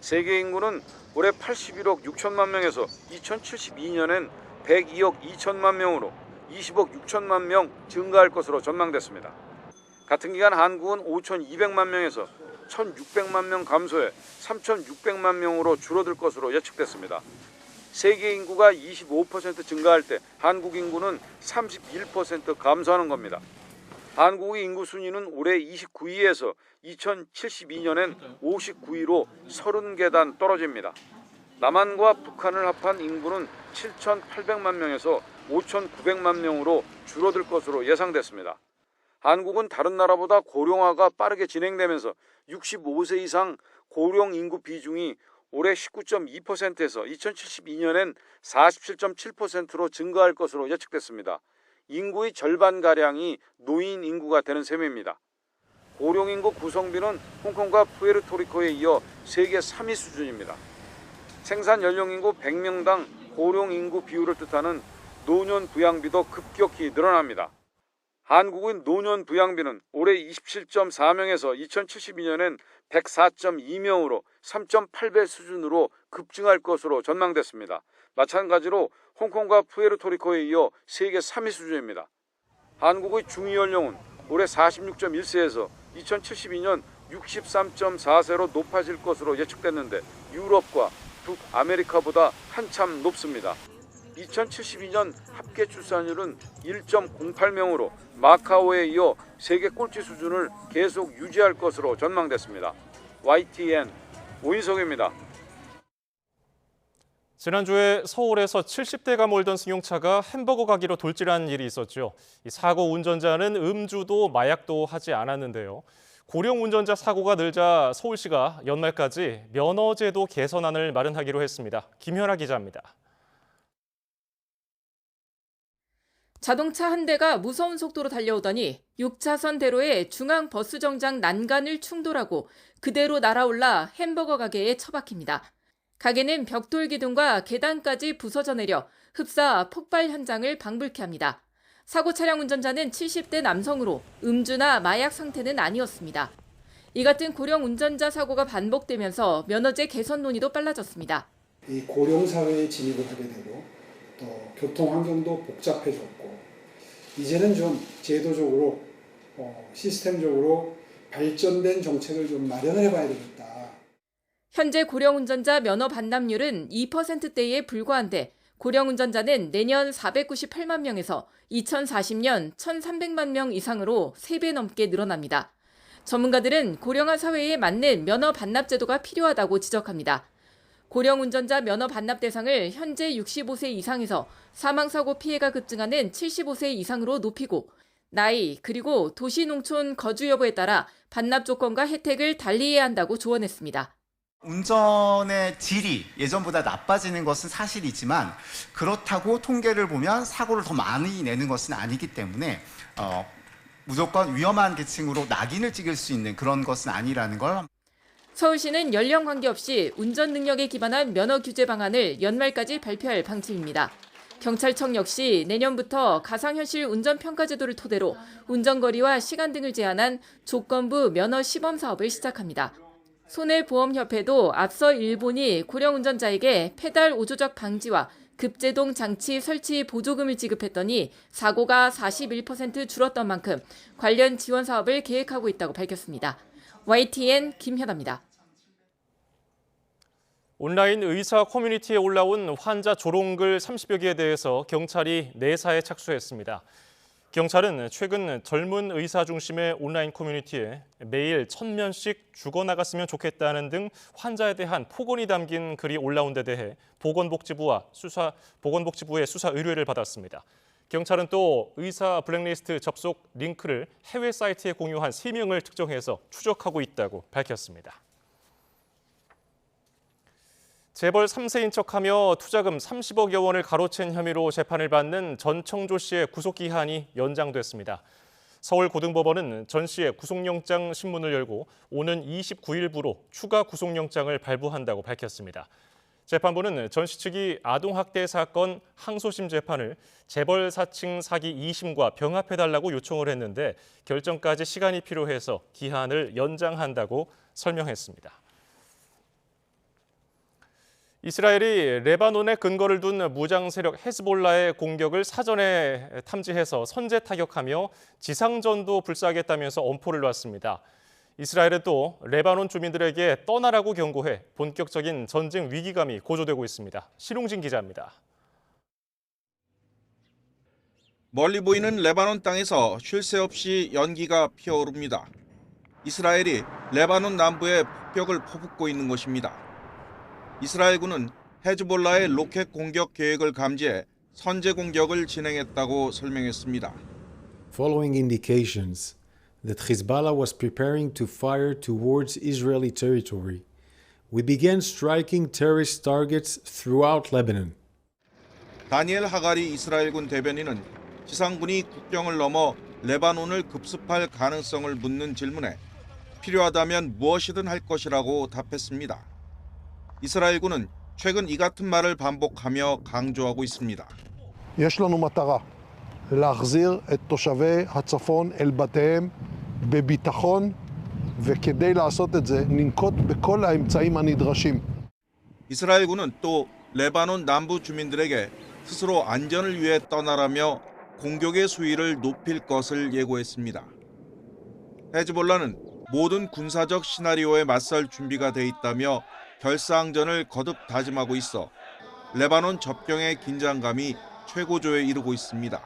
세계 인구는 올해 81억 6천만 명에서 2072년엔 102억 2천만 명으로 20억 6천만 명 증가할 것으로 전망됐습니다. 같은 기간 한국은 5,200만 명에서 1,600만 명 감소해 3,600만 명으로 줄어들 것으로 예측됐습니다. 세계 인구가 25% 증가할 때 한국 인구는 31% 감소하는 겁니다. 한국의 인구 순위는 올해 29위에서 2072년엔 59위로 30계단 떨어집니다. 남한과 북한을 합한 인구는 7,800만 명에서 5,900만 명으로 줄어들 것으로 예상됐습니다. 한국은 다른 나라보다 고령화가 빠르게 진행되면서 65세 이상 고령 인구 비중이 올해 19.2%에서 2072년엔 47.7%로 증가할 것으로 예측됐습니다. 인구의 절반가량이 노인 인구가 되는 셈입니다. 고령 인구 구성비는 홍콩과 푸에르토리코에 이어 세계 3위 수준입니다. 생산 연령 인구 100명당 고령 인구 비율을 뜻하는 노년 부양비도 급격히 늘어납니다. 한국의 노년 부양비는 올해 27.4명에서 2072년엔 104.2명으로 3.8배 수준으로 급증할 것으로 전망됐습니다. 마찬가지로 홍콩과 푸에르토리코에 이어 세계 3위 수준입니다. 한국의 중위연령은 올해 46.1세에서 2072년 63.4세로 높아질 것으로 예측됐는데 유럽과 북아메리카보다 한참 높습니다. 2072년 합계 출산율은 1.08명으로 마카오에 이어 세계 꼴찌 수준을 계속 유지할 것으로 전망됐습니다. YTN 오인석입니다. 지난주에 서울에서 70대가 몰던 승용차가 햄버거 가게로 돌진한 일이 있었죠. 이 사고 운전자는 음주도 마약도 하지 않았는데요. 고령 운전자 사고가 늘자 서울시가 연말까지 면허제도 개선안을 마련하기로 했습니다. 김현아 기자입니다. 자동차 한 대가 무서운 속도로 달려오더니 6차선 대로의 중앙 버스 정장 난간을 충돌하고 그대로 날아올라 햄버거 가게에 처박힙니다. 가게는 벽돌 기둥과 계단까지 부서져 내려 흡사 폭발 현장을 방불케 합니다. 사고 차량 운전자는 70대 남성으로 음주나 마약 상태는 아니었습니다. 이 같은 고령 운전자 사고가 반복되면서 면허제 개선 논의도 빨라졌습니다. 이 고령 사회에 진입을 하게 되고 또 교통 환경도 복잡해졌고 이제는 좀 제도적으로 시스템적으로 발전된 정책을 좀 마련을 해봐야 되겠다. 현재 고령 운전자 면허 반납률은 2%대에 불과한데 고령 운전자는 내년 498만 명에서 2040년 1,300만 명 이상으로 3배 넘게 늘어납니다. 전문가들은 고령화 사회에 맞는 면허 반납 제도가 필요하다고 지적합니다. 고령 운전자 면허 반납 대상을 현재 65세 이상에서 사망사고 피해가 급증하는 75세 이상으로 높이고 나이 그리고 도시 농촌 거주 여부에 따라 반납 조건과 혜택을 달리해야 한다고 조언했습니다. 운전의 질이 예전보다 나빠지는 것은 사실이지만 그렇다고 통계를 보면 사고를 더 많이 내는 것은 아니기 때문에 무조건 위험한 계층으로 낙인을 찍을 수 있는 그런 것은 아니라는 걸. 서울시는 연령 관계없이 운전 능력에 기반한 면허 규제 방안을 연말까지 발표할 방침입니다. 경찰청 역시 내년부터 가상현실 운전평가 제도를 토대로 운전거리와 시간 등을 제한한 조건부 면허 시범 사업을 시작합니다. 손해보험협회도 앞서 일본이 고령 운전자에게 페달 오조작 방지와 급제동 장치 설치 보조금을 지급했더니 사고가 41% 줄었던 만큼 관련 지원 사업을 계획하고 있다고 밝혔습니다. YTN 김현아입니다. 온라인 의사 커뮤니티에 올라온 환자 조롱글 30여 개에 대해서 경찰이 내사에 착수했습니다. 경찰은 최근 젊은 의사 중심의 온라인 커뮤니티에 매일 1,000명씩 죽어나갔으면 좋겠다는 등 환자에 대한 폭언이 담긴 글이 올라온 데 대해 보건복지부의 수사 의뢰를 받았습니다. 경찰은 또 의사 블랙리스트 접속 링크를 해외 사이트에 공유한 3명을 특정해서 추적하고 있다고 밝혔습니다. 재벌 3세인 척하며 투자금 30억여 원을 가로챈 혐의로 재판을 받는 전청조 씨의 구속기한이 연장됐습니다. 서울고등법원은 전 씨의 구속영장 신문을 열고 오는 29일부로 추가 구속영장을 발부한다고 밝혔습니다. 재판부는 전 씨 측이 아동학대 사건 항소심 재판을 재벌 사칭 사기 2심과 병합해달라고 요청을 했는데 결정까지 시간이 필요해서 기한을 연장한다고 설명했습니다. 이스라엘이 레바논에 근거를 둔 무장 세력 헤즈볼라의 공격을 사전에 탐지해서 선제 타격하며 지상전도 불사하겠다면서 엄포를 놨습니다. 이스라엘은 또 레바논 주민들에게 떠나라고 경고해 본격적인 전쟁 위기감이 고조되고 있습니다. 신홍진 기자입니다. 멀리 보이는 레바논 땅에서 쉴 새 없이 연기가 피어오릅니다. 이스라엘이 레바논 남부에 폭격을 퍼붓고 있는 것입니다. 이스라엘군은 헤즈볼라의 로켓 공격 계획을 감지해 선제 공격을 진행했다고 설명했습니다. Following indications that Hezbollah was preparing to fire towards Israeli territory, we began striking terrorist targets throughout Lebanon. 다니엘 하가리 이스라엘군 대변인은 지상군이 국경을 넘어 레바논을 급습할 가능성을 묻는 질문에 필요하다면 무엇이든 할 것이라고 답했습니다. 이스라엘군은 최근 이 같은 말을 반복하며 강조하고 있습니다. יש לנו מטרה להחזיר את תושבי הצפון אל בתיהם בביטחון וכדי לעשות את זה ננקוט בכל האמצעים הנדרשים. 이스라엘군은 또 레바논 남부 주민들에게 스스로 안전을 위해 떠나라며 공격의 수위를 높일 것을 예고했습니다. 헤즈볼라는 모든 군사적 시나리오에 맞설 준비가 돼 있다며 결사항전을 거듭 다짐하고 있어 레바논 접경의 긴장감이 최고조에 이르고 있습니다.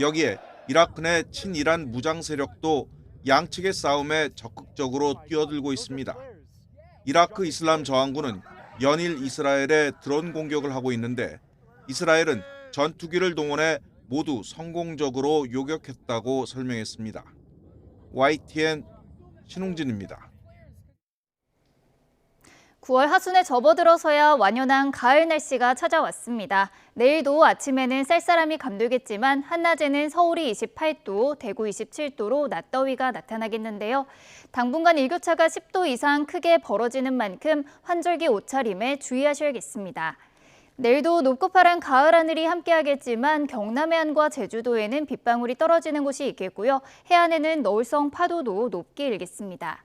여기에 이라크 내 친이란 무장 세력도 양측의 싸움에 적극적으로 뛰어들고 있습니다. 이라크 이슬람 저항군은 연일 이스라엘에 드론 공격을 하고 있는데 이스라엘은 전투기를 동원해 모두 성공적으로 요격했다고 설명했습니다. YTN 신홍진입니다. 9월 하순에 접어들어서야 완연한 가을 날씨가 찾아왔습니다. 내일도 아침에는 쌀쌀함이 감돌겠지만 한낮에는 서울이 28도, 대구 27도로 낮더위가 나타나겠는데요. 당분간 일교차가 10도 이상 크게 벌어지는 만큼 환절기 옷차림에 주의하셔야겠습니다. 내일도 높고 파란 가을 하늘이 함께하겠지만 경남 해안과 제주도에는 빗방울이 떨어지는 곳이 있겠고요. 해안에는 너울성 파도도 높게 일겠습니다.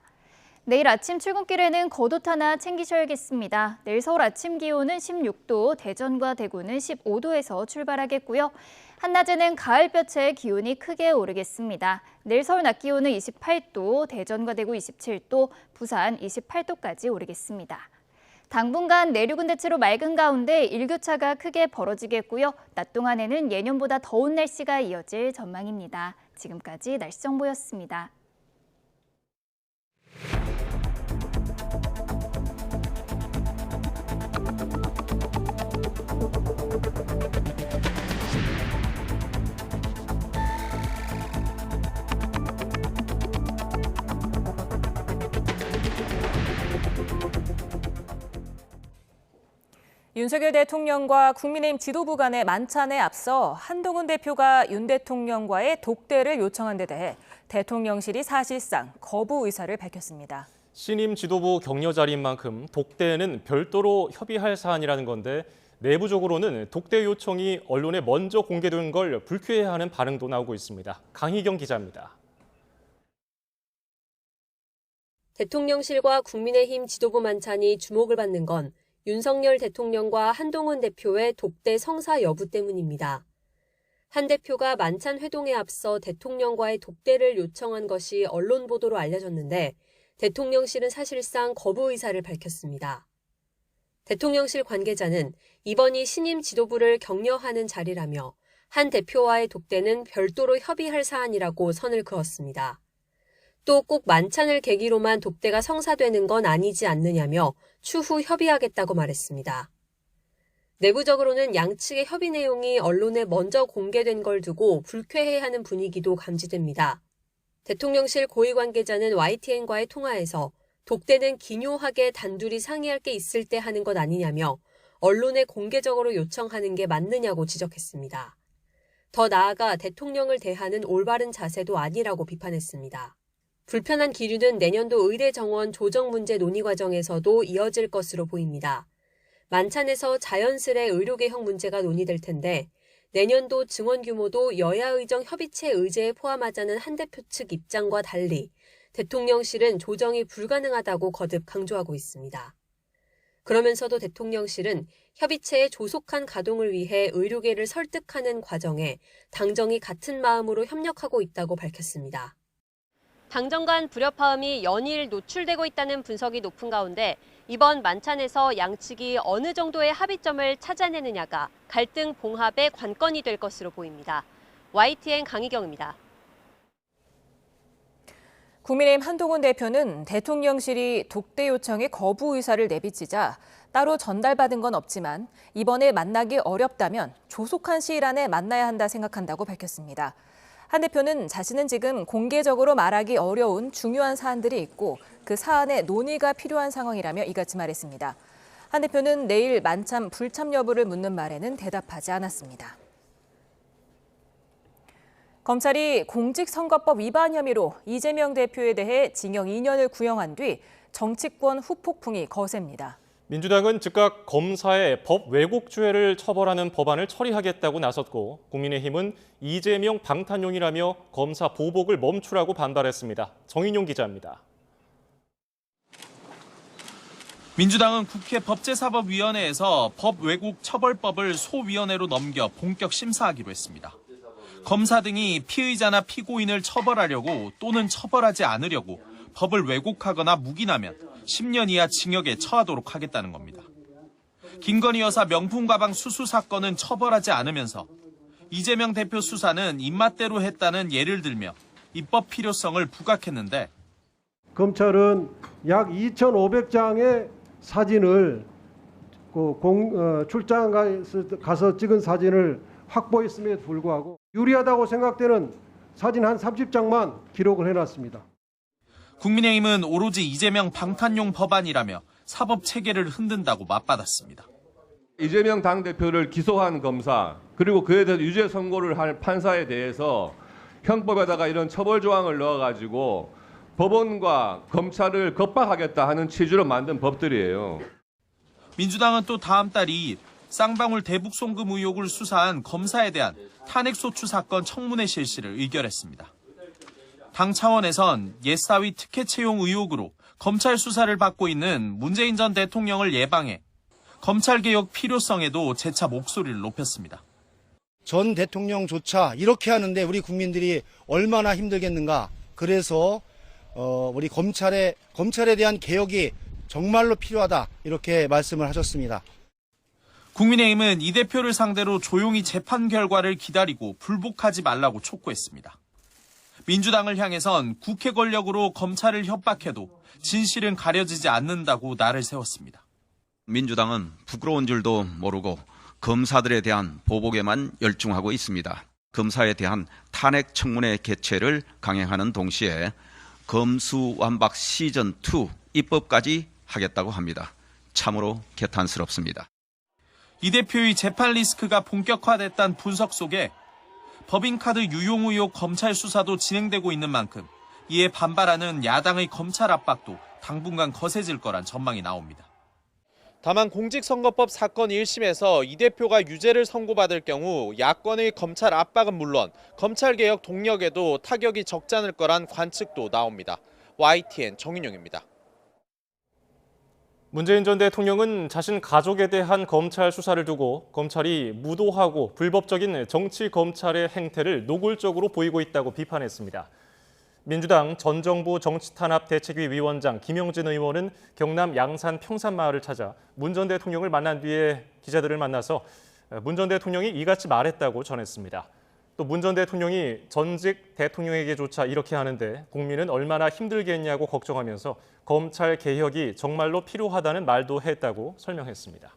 내일 아침 출근길에는 겉옷 하나 챙기셔야겠습니다. 내일 서울 아침 기온은 16도, 대전과 대구는 15도에서 출발하겠고요. 한낮에는 가을볕에 기온이 크게 오르겠습니다. 내일 서울 낮 기온은 28도, 대전과 대구 27도, 부산 28도까지 오르겠습니다. 당분간 내륙은 대체로 맑은 가운데 일교차가 크게 벌어지겠고요. 낮 동안에는 예년보다 더운 날씨가 이어질 전망입니다. 지금까지 날씨 정보였습니다. 윤석열 대통령과 국민의힘 지도부 간의 만찬에 앞서 한동훈 대표가 윤 대통령과의 독대를 요청한 데 대해 대통령실이 사실상 거부 의사를 밝혔습니다. 신임 지도부 격려 자리인 만큼 독대는 별도로 협의할 사안이라는 건데 내부적으로는 독대 요청이 언론에 먼저 공개된 걸 불쾌해하는 반응도 나오고 있습니다. 강희경 기자입니다. 대통령실과 국민의힘 지도부 만찬이 주목을 받는 건 윤석열 대통령과 한동훈 대표의 독대 성사 여부 때문입니다. 한 대표가 만찬 회동에 앞서 대통령과의 독대를 요청한 것이 언론 보도로 알려졌는데 대통령실은 사실상 거부 의사를 밝혔습니다. 대통령실 관계자는 이번이 신임 지도부를 격려하는 자리라며 한 대표와의 독대는 별도로 협의할 사안이라고 선을 그었습니다. 또 꼭 만찬을 계기로만 독대가 성사되는 건 아니지 않느냐며 추후 협의하겠다고 말했습니다. 내부적으로는 양측의 협의 내용이 언론에 먼저 공개된 걸 두고 불쾌해하는 분위기도 감지됩니다. 대통령실 고위 관계자는 YTN과의 통화에서 독대는 기묘하게 단둘이 상의할 게 있을 때 하는 것 아니냐며 언론에 공개적으로 요청하는 게 맞느냐고 지적했습니다. 더 나아가 대통령을 대하는 올바른 자세도 아니라고 비판했습니다. 불편한 기류는 내년도 의대 정원 조정 문제 논의 과정에서도 이어질 것으로 보입니다. 만찬에서 자연스레 의료개혁 문제가 논의될 텐데 내년도 증원 규모도 여야의정 협의체 의제에 포함하자는 한 대표 측 입장과 달리 대통령실은 조정이 불가능하다고 거듭 강조하고 있습니다. 그러면서도 대통령실은 협의체의 조속한 가동을 위해 의료계를 설득하는 과정에 당정이 같은 마음으로 협력하고 있다고 밝혔습니다. 당정 간 불협화음이 연일 노출되고 있다는 분석이 높은 가운데 이번 만찬에서 양측이 어느 정도의 합의점을 찾아내느냐가 갈등 봉합의 관건이 될 것으로 보입니다. YTN 강희경입니다. 국민의힘 한동훈 대표는 대통령실이 독대 요청에 거부 의사를 내비치자 따로 전달받은 건 없지만 이번에 만나기 어렵다면 조속한 시일 안에 만나야 한다 생각한다고 밝혔습니다. 한 대표는 자신은 지금 공개적으로 말하기 어려운 중요한 사안들이 있고 그 사안에 논의가 필요한 상황이라며 이같이 말했습니다. 한 대표는 내일 만찬 불참 여부를 묻는 말에는 대답하지 않았습니다. 검찰이 공직선거법 위반 혐의로 이재명 대표에 대해 징역 2년을 구형한 뒤 정치권 후폭풍이 거셉니다. 민주당은 즉각 검사의 법 왜곡죄를 처벌하는 법안을 처리하겠다고 나섰고 국민의힘은 이재명 방탄용이라며 검사 보복을 멈추라고 반발했습니다. 정인용 기자입니다. 민주당은 국회 법제사법위원회에서 법 왜곡 처벌법을 소위원회로 넘겨 본격 심사하기로 했습니다. 검사 등이 피의자나 피고인을 처벌하려고 또는 처벌하지 않으려고 법을 왜곡하거나 묵인하면 10년 이하 징역에 처하도록 하겠다는 겁니다. 김건희 여사 명품 가방 수수 사건은 처벌하지 않으면서 이재명 대표 수사는 입맛대로 했다는 예를 들며 입법 필요성을 부각했는데 검찰은 약 2,500장의 사진을 출장 가서 찍은 사진을 확보했음에도 불구하고 유리하다고 생각되는 사진 한 30장만 기록을 해놨습니다. 국민의힘은 오로지 이재명 방탄용 법안이라며 사법 체계를 흔든다고 맞받았습니다. 이재명 당대표를 기소한 검사 그리고 그에 대해서 유죄 선고를 할 판사에 대해서 형법에다가 이런 처벌 조항을 넣어가지고 법원과 검찰을 겁박하겠다 하는 취지로 만든 법들이에요. 민주당은 또 다음 달 2일 쌍방울 대북 송금 의혹을 수사한 검사에 대한 탄핵소추 사건 청문회 실시를 의결했습니다. 당 차원에선 옛사위 특혜 채용 의혹으로 검찰 수사를 받고 있는 문재인 전 대통령을 예방해 검찰개혁 필요성에도 재차 목소리를 높였습니다. 전 대통령조차 이렇게 하는데 우리 국민들이 얼마나 힘들겠는가. 그래서 우리 검찰에 대한 개혁이 정말로 필요하다 이렇게 말씀을 하셨습니다. 국민의힘은 이 대표를 상대로 조용히 재판 결과를 기다리고 불복하지 말라고 촉구했습니다. 민주당을 향해선 국회 권력으로 검찰을 협박해도 진실은 가려지지 않는다고 날을 세웠습니다. 민주당은 부끄러운 줄도 모르고 검사들에 대한 보복에만 열중하고 있습니다. 검사에 대한 탄핵 청문회 개최를 강행하는 동시에 검수완박 시즌2 입법까지 하겠다고 합니다. 참으로 개탄스럽습니다. 이 대표의 재판 리스크가 본격화됐다는 분석 속에 법인카드 유용 의혹 검찰 수사도 진행되고 있는 만큼 이에 반발하는 야당의 검찰 압박도 당분간 거세질 거란 전망이 나옵니다. 다만 공직선거법 사건 1심에서 이 대표가 유죄를 선고받을 경우 야권의 검찰 압박은 물론 검찰개혁 동력에도 타격이 적지 않을 거란 관측도 나옵니다. YTN 정인용입니다. 문재인 전 대통령은 자신 가족에 대한 검찰 수사를 두고 검찰이 무도하고 불법적인 정치 검찰의 행태를 노골적으로 보이고 있다고 비판했습니다. 민주당 전 정부 정치탄압대책위 위원장 김영진 의원은 경남 양산 평산마을을 찾아 문 전 대통령을 만난 뒤에 기자들을 만나서 문 전 대통령이 이같이 말했다고 전했습니다. 또 문 전 대통령이 전직 대통령에게조차 이렇게 하는데 국민은 얼마나 힘들겠냐고 걱정하면서 검찰 개혁이 정말로 필요하다는 말도 했다고 설명했습니다.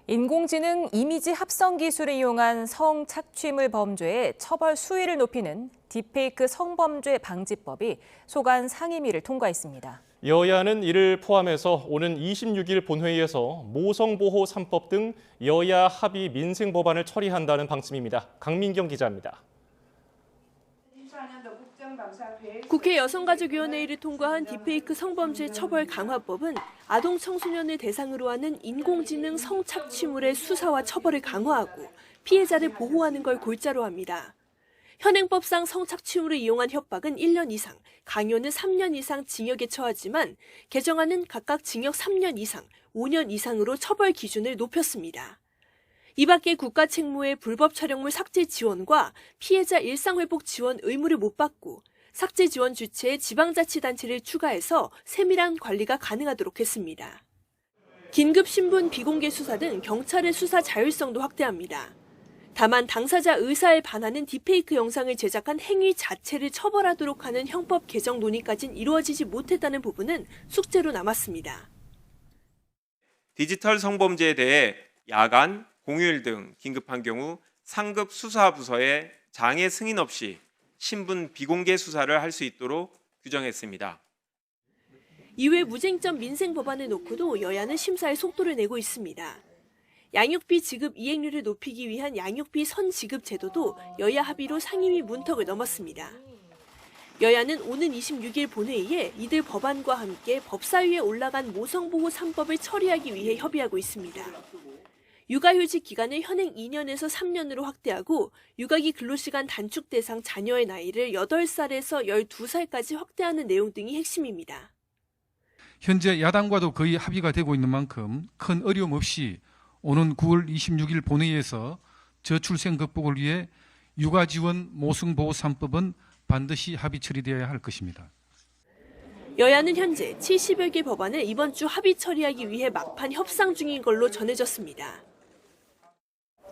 인공지능 이미지 합성 기술을 이용한 성착취물 범죄의 처벌 수위를 높이는 딥페이크 성범죄 방지법이 소관 상임위를 통과했습니다. 여야는 이를 포함해서 오는 26일 본회의에서 모성보호 3법 등 여야 합의 민생 법안을 처리한다는 방침입니다. 강민경 기자입니다. 국회 여성가족위원회를 통과한 딥페이크 성범죄 처벌 강화법은 아동 청소년을 대상으로 하는 인공지능 성착취물의 수사와 처벌을 강화하고 피해자를 보호하는 걸 골자로 합니다. 현행법상 성착취물을 이용한 협박은 1년 이상, 강요는 3년 이상 징역에 처하지만 개정안은 각각 징역 3년 이상, 5년 이상으로 처벌 기준을 높였습니다. 이 밖에 국가 책무의 불법 촬영물 삭제 지원과 피해자 일상회복 지원 의무를 못 받고 삭제 지원 주체에 지방자치단체를 추가해서 세밀한 관리가 가능하도록 했습니다. 긴급 신분 비공개 수사 등 경찰의 수사 자율성도 확대합니다. 다만 당사자 의사에 반하는 딥페이크 영상을 제작한 행위 자체를 처벌하도록 하는 형법 개정 논의까지는 이루어지지 못했다는 부분은 숙제로 남았습니다. 디지털 성범죄에 대해 야간, 공휴일 등 긴급한 경우 상급 수사부서에 장애 승인 없이 신분 비공개 수사를 할 수 있도록 규정했습니다. 이외 무쟁점 민생 법안을 놓고도 여야는 심사에 속도를 내고 있습니다. 양육비 지급 이행률을 높이기 위한 양육비 선지급 제도도 여야 합의로 상임위 문턱을 넘었습니다. 여야는 오는 26일 본회의에 이들 법안과 함께 법사위에 올라간 모성보호 3법을 처리하기 위해 협의하고 있습니다. 육아휴직 기간을 현행 2년에서 3년으로 확대하고 육아기 근로시간 단축 대상 자녀의 나이를 8살에서 12살까지 확대하는 내용 등이 핵심입니다. 현재 야당과도 거의 합의가 되고 있는 만큼 큰 어려움 없이 오는 9월 26일 본회의에서 저출생 극복을 위해 육아지원 모성보호 3법은 반드시 합의 처리되어야 할 것입니다. 여야는 현재 70여 개 법안을 이번 주 합의 처리하기 위해 막판 협상 중인 걸로 전해졌습니다.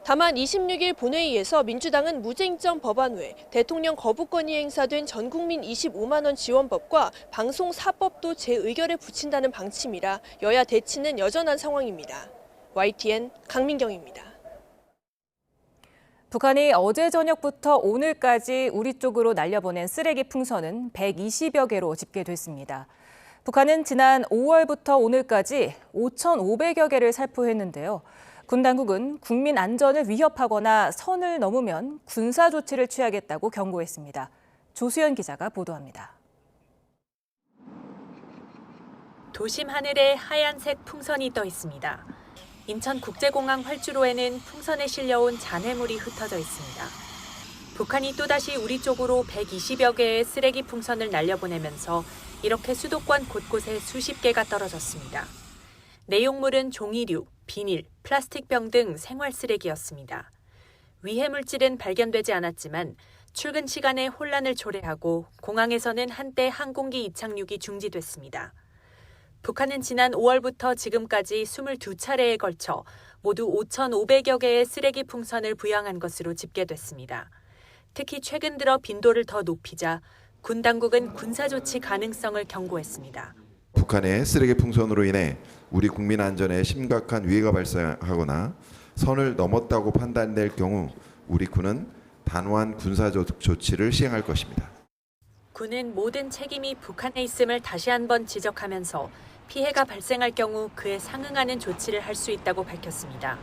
다만 26일 본회의에서 민주당은 무쟁점 법안 외 대통령 거부권이 행사된 전국민 25만 원 지원법과 방송 4법도 재의결에 붙인다는 방침이라 여야 대치는 여전한 상황입니다. YTN 강민경입니다. 북한이 어제 저녁부터 오늘까지 우리 쪽으로 날려보낸 쓰레기 풍선은 120여 개로 집계됐습니다. 북한은 지난 5월부터 오늘까지 5,500여 개를 살포했는데요. 군 당국은 국민 안전을 위협하거나 선을 넘으면 군사 조치를 취하겠다고 경고했습니다. 조수연 기자가 보도합니다. 도심 하늘에 하얀색 풍선이 떠 있습니다. 인천국제공항 활주로에는 풍선에 실려온 잔해물이 흩어져 있습니다. 북한이 또다시 우리 쪽으로 120여 개의 쓰레기 풍선을 날려보내면서 이렇게 수도권 곳곳에 수십 개가 떨어졌습니다. 내용물은 종이류, 비닐, 플라스틱병 등 생활 쓰레기였습니다. 위해 물질은 발견되지 않았지만 출근 시간에 혼란을 초래하고 공항에서는 한때 항공기 이착륙이 중지됐습니다. 북한은 지난 5월부터 지금까지 22차례에 걸쳐 모두 5,500여 개의 쓰레기 풍선을 부양한 것으로 집계됐습니다. 특히 최근 들어 빈도를 더 높이자 군 당국은 군사조치 가능성을 경고했습니다. 북한의 쓰레기 풍선으로 인해 우리 국민 안전에 심각한 위해가 발생하거나 선을 넘었다고 판단될 경우 우리 군은 단호한 군사 조치를 시행할 것입니다. 군은 모든 책임이 북한에 있음을 다시 한번 지적하면서 피해가 발생할 경우 그에 상응하는 조치를 할 수 있다고 밝혔습니다.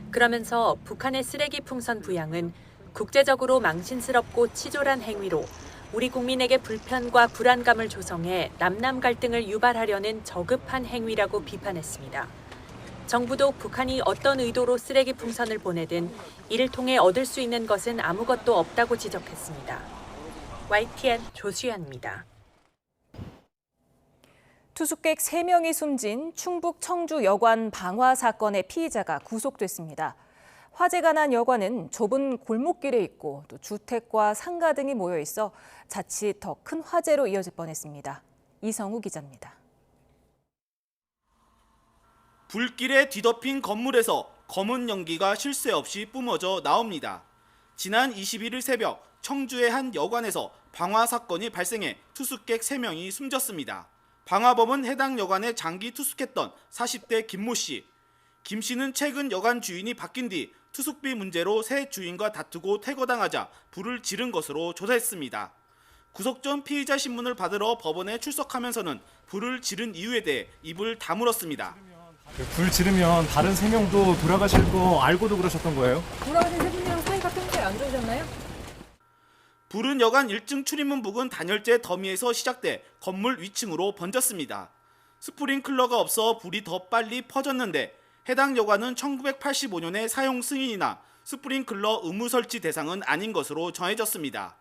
그러면서 북한의 쓰레기 풍선 부양은 국제적으로 망신스럽고 치졸한 행위로 우리 국민에게 불편과 불안감을 조성해 남남 갈등을 유발하려는 저급한 행위라고 비판했습니다. 정부도 북한이 어떤 의도로 쓰레기 풍선을 보내든 이를 통해 얻을 수 있는 것은 아무것도 없다고 지적했습니다. YTN 조수연입니다. 투숙객 3명이 숨진 충북 청주 여관 방화 사건의 피의자가 구속됐습니다. 화재가 난 여관은 좁은 골목길에 있고 또 주택과 상가 등이 모여 있어 자칫 더 큰 화재로 이어질 뻔했습니다. 이성우 기자입니다. 불길에 뒤덮인 건물에서 검은 연기가 쉴 새 없이 뿜어져 나옵니다. 지난 21일 새벽 청주의 한 여관에서 방화 사건이 발생해 투숙객 3명이 숨졌습니다. 방화범은 해당 여관에 장기 투숙했던 40대 김모 씨. 김 씨는 최근 여관 주인이 바뀐 뒤 투숙비 문제로 새 주인과 다투고 퇴거당하자 불을 지른 것으로 조사했습니다. 구속 전 피의자 신문을 받으러 법원에 출석하면서는 불을 지른 이유에 대해 입을 다물었습니다. 불 지르면 다른 3명도 돌아가실 거 알고도 그러셨던 거예요? 돌아가신 3분이랑 사이가 평소에 안 좋으셨나요? 불은 여관 1층 출입문 부근 단열재 더미에서 시작돼 건물 위층으로 번졌습니다. 스프링클러가 없어 불이 더 빨리 퍼졌는데 해당 여관은 1985년에 사용 승인이나 스프링클러 의무 설치 대상은 아닌 것으로 전해졌습니다.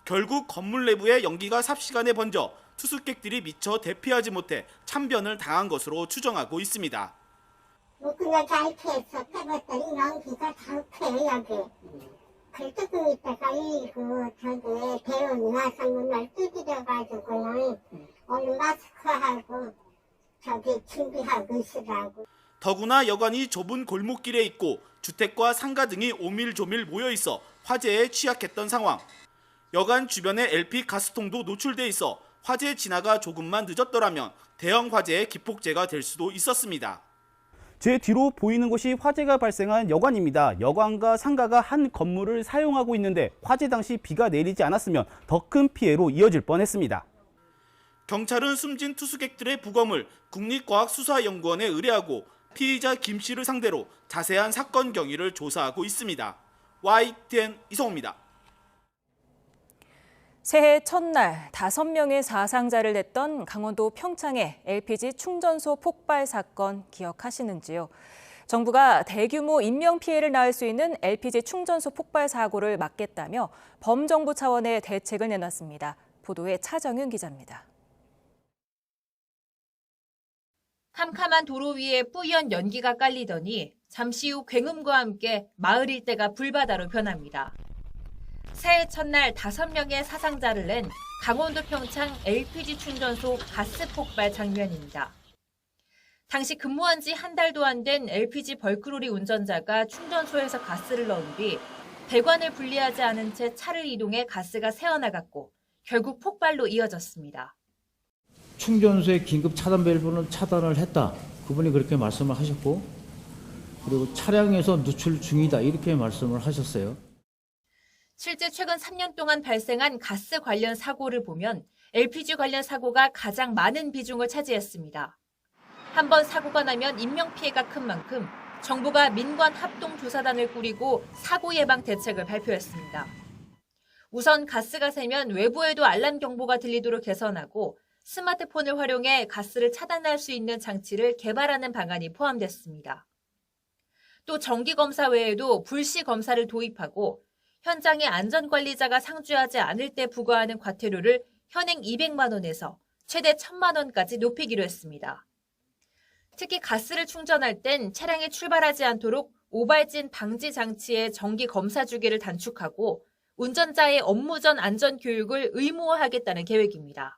결국 건물 내부에 연기가 삽시간에 번져 투숙객들이 미처 대피하지 못해 참변을 당한 것으로 추정하고 있습니다. 그냥 가입해서 빼봤더니 연기가 당패 여기. 글뜨고 있다가 저기 대원 의사선문을 두드려가지고요. 오늘 마스크하고 저기 준비하고 있으라고. 더구나 여관이 좁은 골목길에 있고 주택과 상가 등이 오밀조밀 모여 있어 화재에 취약했던 상황. 여관 주변에 LP 가스통도 노출돼 있어 화재 진화가 조금만 늦었더라면 대형 화재의 기폭제가 될 수도 있었습니다. 제 뒤로 보이는 곳이 화재가 발생한 여관입니다. 여관과 상가가 한 건물을 사용하고 있는데 화재 당시 비가 내리지 않았으면 더 큰 피해로 이어질 뻔했습니다. 경찰은 숨진 투숙객들의 부검을 국립과학수사연구원에 의뢰하고 피의자 김 씨를 상대로 자세한 사건 경위를 조사하고 있습니다. YTN 이성호입니다. 새해 첫날 5명의 사상자를 냈던 강원도 평창의 LPG 충전소 폭발 사건 기억하시는지요? 정부가 대규모 인명피해를 낳을 수 있는 LPG 충전소 폭발 사고를 막겠다며 범정부 차원의 대책을 내놨습니다. 보도에 차정윤 기자입니다. 캄캄한 도로 위에 뿌연 연기가 깔리더니 잠시 후 굉음과 함께 마을 일대가 불바다로 변합니다. 새해 첫날 5명의 사상자를 낸 강원도 평창 LPG 충전소 가스 폭발 장면입니다. 당시 근무한 지 한 달도 안 된 LPG 벌크로리 운전자가 충전소에서 가스를 넣은 뒤 배관을 분리하지 않은 채 차를 이동해 가스가 새어나갔고 결국 폭발로 이어졌습니다. 충전소의 긴급 차단 밸브는 차단을 했다. 그분이 그렇게 말씀을 하셨고 그리고 차량에서 누출 중이다 이렇게 말씀을 하셨어요. 실제 최근 3년 동안 발생한 가스 관련 사고를 보면 LPG 관련 사고가 가장 많은 비중을 차지했습니다. 한번 사고가 나면 인명피해가 큰 만큼 정부가 민관 합동조사단을 꾸리고 사고 예방 대책을 발표했습니다. 우선 가스가 새면 외부에도 알람 경보가 들리도록 개선하고 스마트폰을 활용해 가스를 차단할 수 있는 장치를 개발하는 방안이 포함됐습니다. 또 정기검사 외에도 불시검사를 도입하고 현장에 안전관리자가 상주하지 않을 때 부과하는 과태료를 현행 200만 원에서 최대 1,000만 원까지 높이기로 했습니다. 특히 가스를 충전할 땐 차량이 출발하지 않도록 오발진 방지 장치의 정기 검사 주기를 단축하고 운전자의 업무 전 안전 교육을 의무화하겠다는 계획입니다.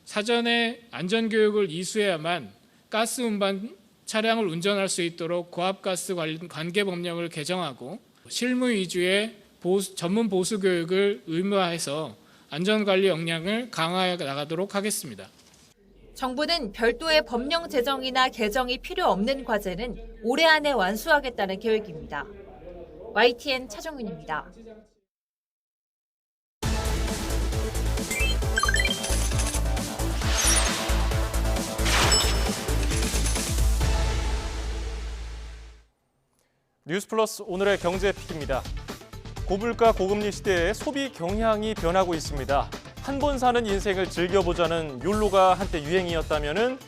사전에 안전교육을 이수해야만 가스 운반 차량을 운전할 수 있도록 고압가스 관계 법령을 개정하고 실무 위주의 전문 보수 교육을 의무화해서 안전관리 역량을 강화해 나가도록 하겠습니다. 정부는 별도의 법령 제정이나 개정이 필요 없는 과제는 올해 안에 완수하겠다는 계획입니다. YTN 차정윤입니다. 뉴스플러스 오늘의 경제 픽입니다. 고물가 고금리 시대에 소비 경향이 변하고 있습니다. 한 번 사는 인생을 즐겨보자는 욜로가 한때 유행이었다면은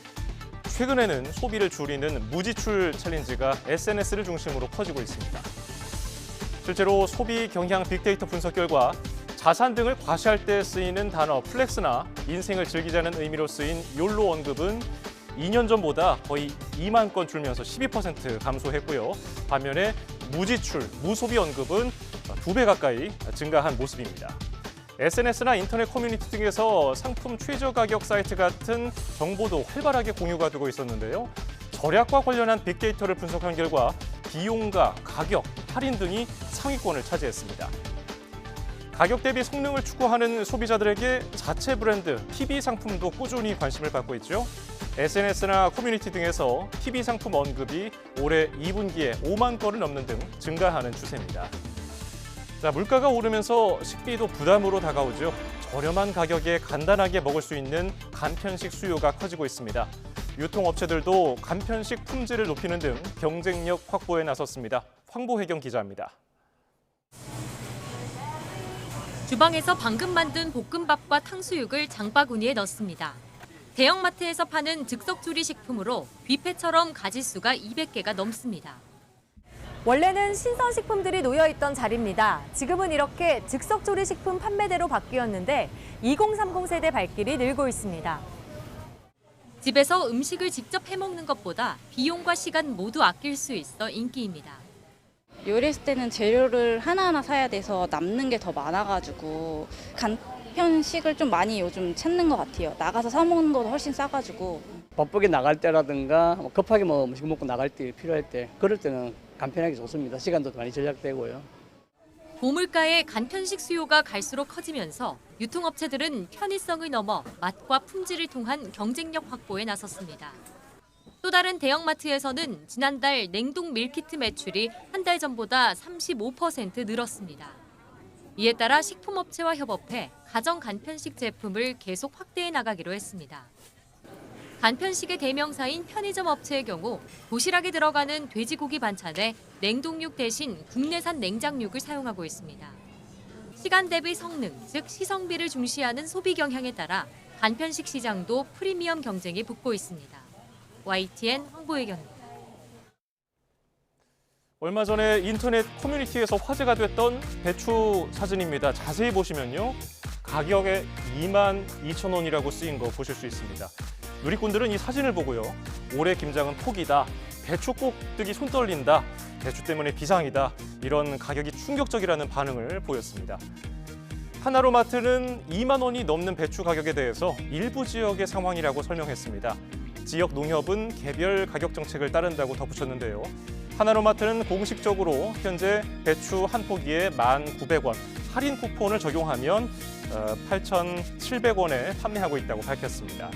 최근에는 소비를 줄이는 무지출 챌린지가 SNS를 중심으로 퍼지고 있습니다. 실제로 소비 경향 빅데이터 분석 결과 자산 등을 과시할 때 쓰이는 단어 플렉스나 인생을 즐기자는 의미로 쓰인 욜로 언급은 2년 전보다 거의 2만 건 줄면서 12% 감소했고요. 반면에 무지출, 무소비 언급은 2배 가까이 증가한 모습입니다. SNS나 인터넷 커뮤니티 등에서 상품 최저 가격 사이트 같은 정보도 활발하게 공유가 되고 있었는데요. 절약과 관련한 빅데이터를 분석한 결과 비용과 가격, 할인 등이 상위권을 차지했습니다. 가격 대비 성능을 추구하는 소비자들에게 자체 브랜드, TV 상품도 꾸준히 관심을 받고 있죠. SNS나 커뮤니티 등에서 TV 상품 언급이 올해 2분기에 5만 건을 넘는 등 증가하는 추세입니다. 자, 물가가 오르면서 식비도 부담으로 다가오죠. 저렴한 가격에 간단하게 먹을 수 있는 간편식 수요가 커지고 있습니다. 유통업체들도 간편식 품질을 높이는 등 경쟁력 확보에 나섰습니다. 황보혜경 기자입니다. 주방에서 방금 만든 볶음밥과 탕수육을 장바구니에 넣습니다. 대형마트에서 파는 즉석조리 식품으로 뷔페처럼 가짓수가 200개가 넘습니다. 원래는 신선식품들이 놓여있던 자리입니다. 지금은 이렇게 즉석조리식품 판매대로 바뀌었는데 2030 세대 발길이 늘고 있습니다. 집에서 음식을 직접 해먹는 것보다 비용과 시간 모두 아낄 수 있어 인기입니다. 요리했을 때는 재료를 하나하나 사야 돼서 남는 게 더 많아가지고 간편식을 좀 많이 요즘 찾는 것 같아요. 나가서 사 먹는 것도 훨씬 싸가지고. 바쁘게 나갈 때라든가 급하게 뭐 음식 먹고 나갈 때 필요할 때 그럴 때는 간편하게 좋습니다. 시간도 많이 절약되고요. 고물가의 간편식 수요가 갈수록 커지면서 유통업체들은 편의성을 넘어 맛과 품질을 통한 경쟁력 확보에 나섰습니다. 또 다른 대형마트에서는 지난달 냉동 밀키트 매출이 한 달 전보다 35% 늘었습니다. 이에 따라 식품업체와 협업해 가정 간편식 제품을 계속 확대해 나가기로 했습니다. 간편식의 대명사인 편의점 업체의 경우 도시락에 들어가는 돼지고기 반찬에 냉동육 대신 국내산 냉장육을 사용하고 있습니다. 시간 대비 성능, 즉 시성비를 중시하는 소비 경향에 따라 간편식 시장도 프리미엄 경쟁이 붙고 있습니다. YTN 황보혜경입니다. 얼마 전에 인터넷 커뮤니티에서 화제가 됐던 배추 사진입니다. 자세히 보시면요. 가격에 22,000원이라고 쓰인 거 보실 수 있습니다. 누리꾼들은 이 사진을 보고요. 올해 김장은 포기다. 배추 꼭뜨기 손 떨린다. 배추 때문에 비상이다. 이런 가격이 충격적이라는 반응을 보였습니다. 하나로마트는 2만 원이 넘는 배추 가격에 대해서 일부 지역의 상황이라고 설명했습니다. 지역 농협은 개별 가격 정책을 따른다고 덧붙였는데요. 하나로마트는 공식적으로 현재 배추 한 포기에 1,900원, 할인 쿠폰을 적용하면 8,700원에 판매하고 있다고 밝혔습니다.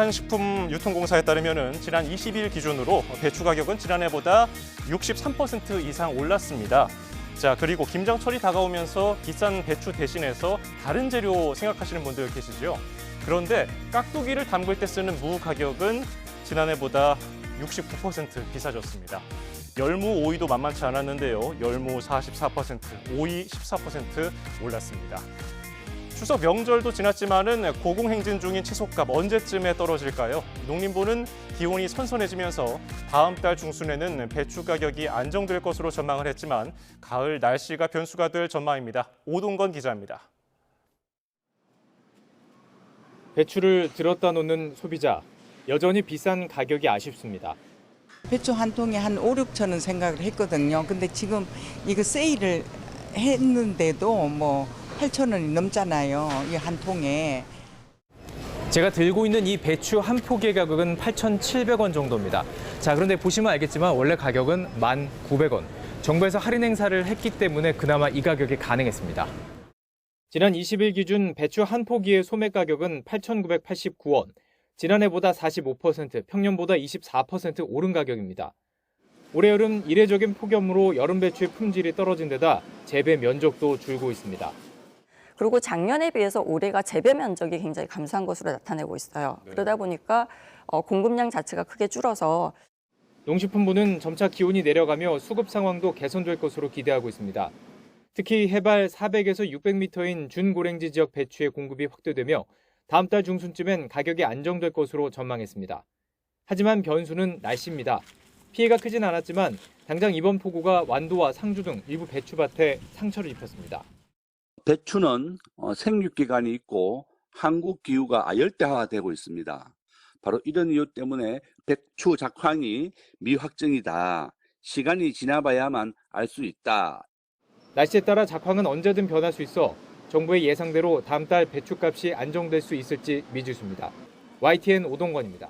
한국농수산식품유통공사에 따르면 지난 20일 기준으로 배추 가격은 지난해보다 63% 이상 올랐습니다. 자, 그리고 김장철이 다가오면서 비싼 배추 대신해서 다른 재료 생각하시는 분들 계시죠? 그런데 깍두기를 담글 때 쓰는 무 가격은 지난해보다 69% 비싸졌습니다. 열무, 오이도 만만치 않았는데요. 열무 44%, 오이 14% 올랐습니다. 추석 명절도 지났지만은 고공행진 중인 채소값 언제쯤에 떨어질까요? 농림부는 기온이 선선해지면서 다음 달 중순에는 배추 가격이 안정될 것으로 전망을 했지만 가을 날씨가 변수가 될 전망입니다. 오동건 기자입니다. 배추를 들었다 놓는 소비자, 여전히 비싼 가격이 아쉽습니다. 배추 한 통에 한 5, 6천 원 생각을 했거든요. 근데 지금 이거 세일을 했는데도 뭐 8천 원이 넘잖아요. 이 한 통에. 제가 들고 있는 이 배추 한 포기의 가격은 8,700원 정도입니다. 자, 그런데 보시면 알겠지만 원래 가격은 1,900원. 정부에서 할인 행사를 했기 때문에 그나마 이 가격이 가능했습니다. 지난 20일 기준 배추 한 포기의 소매 가격은 8,989원. 지난해보다 45%, 평년보다 24% 오른 가격입니다. 올해 여름 이례적인 폭염으로 여름 배추의 품질이 떨어진 데다 재배 면적도 줄고 있습니다. 그리고 작년에 비해서 올해가 재배 면적이 굉장히 감소한 것으로 나타내고 있어요. 그러다 보니까 공급량 자체가 크게 줄어서 농식품부는 점차 기온이 내려가며 수급 상황도 개선될 것으로 기대하고 있습니다. 특히 해발 400에서 600m인 준고랭지 지역 배추의 공급이 확대되며 다음 달 중순쯤엔 가격이 안정될 것으로 전망했습니다. 하지만 변수는 날씨입니다. 피해가 크진 않았지만 당장 이번 폭우가 완도와 상주 등 일부 배추밭에 상처를 입혔습니다. 배추는 생육기간이 있고 한국 기후가 열대화되고 있습니다. 바로 이런 이유 때문에 배추 작황이 미확정이다. 시간이 지나봐야만 알 수 있다. 날씨에 따라 작황은 언제든 변할 수 있어 정부의 예상대로 다음 달 배추값이 안정될 수 있을지 미지수입니다. YTN 오동건입니다.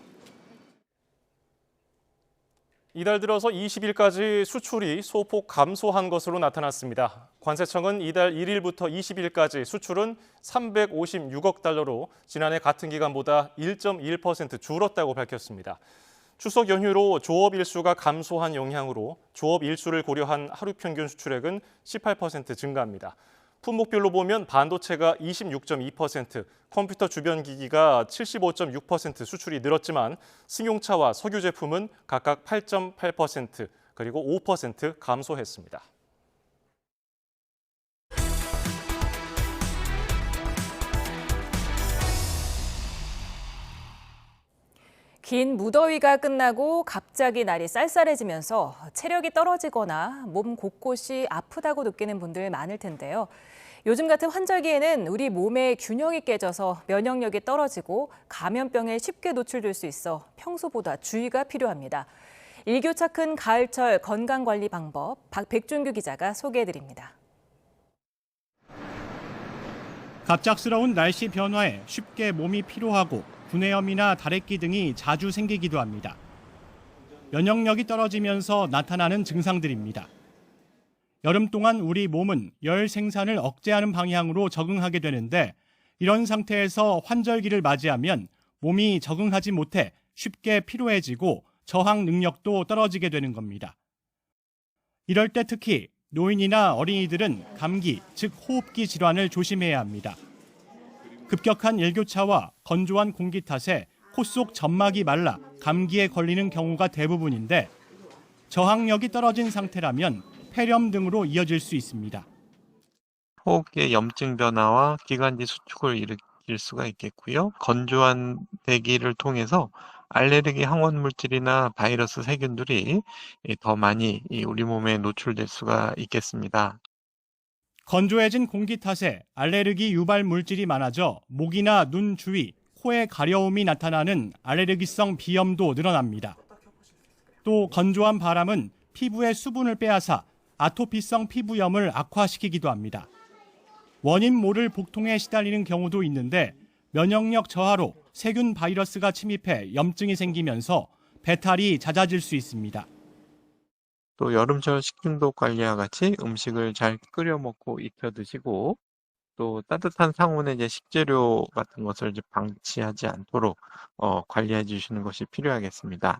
이달 들어서 20일까지 수출이 소폭 감소한 것으로 나타났습니다. 관세청은 이달 1일부터 20일까지 수출은 356억 달러로 지난해 같은 기간보다 1.1% 줄었다고 밝혔습니다. 추석 연휴로 조업 일수가 감소한 영향으로 조업 일수를 고려한 하루 평균 수출액은 18% 증가합니다. 품목별로 보면 반도체가 26.2%, 컴퓨터 주변 기기가 75.6% 수출이 늘었지만 승용차와 석유 제품은 각각 8.8%, 그리고 5% 감소했습니다. 긴 무더위가 끝나고 갑자기 날이 쌀쌀해지면서 체력이 떨어지거나 몸 곳곳이 아프다고 느끼는 분들 많을 텐데요. 요즘 같은 환절기에는 우리 몸의 균형이 깨져서 면역력이 떨어지고 감염병에 쉽게 노출될 수 있어 평소보다 주의가 필요합니다. 일교차 큰 가을철 건강관리 방법 백종규 기자가 소개해드립니다. 갑작스러운 날씨 변화에 쉽게 몸이 피로하고 구내염이나 다래끼 등이 자주 생기기도 합니다. 면역력이 떨어지면서 나타나는 증상들입니다. 여름 동안 우리 몸은 열 생산을 억제하는 방향으로 적응하게 되는데 이런 상태에서 환절기를 맞이하면 몸이 적응하지 못해 쉽게 피로해지고 저항 능력도 떨어지게 되는 겁니다. 이럴 때 특히 노인이나 어린이들은 감기, 즉 호흡기 질환을 조심해야 합니다. 급격한 일교차와 건조한 공기 탓에 코 속 점막이 말라 감기에 걸리는 경우가 대부분인데 저항력이 떨어진 상태라면 폐렴 등으로 이어질 수 있습니다. 호흡기의 염증 변화와 기관지 수축을 일으킬 수가 있겠고요. 건조한 대기를 통해서 알레르기 항원 물질이나 바이러스 세균들이 더 많이 우리 몸에 노출될 수가 있겠습니다. 건조해진 공기 탓에 알레르기 유발 물질이 많아져 목이나 눈 주위, 코에 가려움이 나타나는 알레르기성 비염도 늘어납니다. 또 건조한 바람은 피부의 수분을 빼앗아 아토피성 피부염을 악화시키기도 합니다. 원인 모를 복통에 시달리는 경우도 있는데 면역력 저하로 세균 바이러스가 침입해 염증이 생기면서 배탈이 잦아질 수 있습니다. 또 여름철 식중독 관리와 같이 음식을 잘 끓여 먹고 익혀 드시고 또 따뜻한 상온에 식재료 같은 것을 방치하지 않도록 관리해 주시는 것이 필요하겠습니다.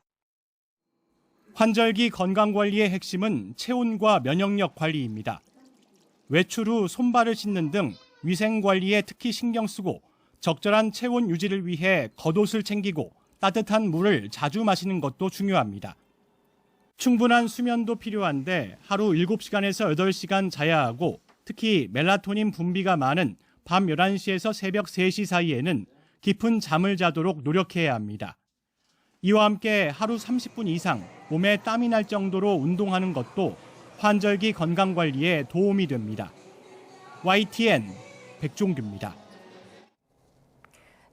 환절기 건강관리의 핵심은 체온과 면역력 관리입니다. 외출 후 손발을 씻는 등 위생관리에 특히 신경 쓰고 적절한 체온 유지를 위해 겉옷을 챙기고 따뜻한 물을 자주 마시는 것도 중요합니다. 충분한 수면도 필요한데 하루 7시간에서 8시간 자야 하고 특히 멜라토닌 분비가 많은 밤 11시에서 새벽 3시 사이에는 깊은 잠을 자도록 노력해야 합니다. 이와 함께 하루 30분 이상 몸에 땀이 날 정도로 운동하는 것도 환절기 건강관리에 도움이 됩니다. YTN 백종규입니다.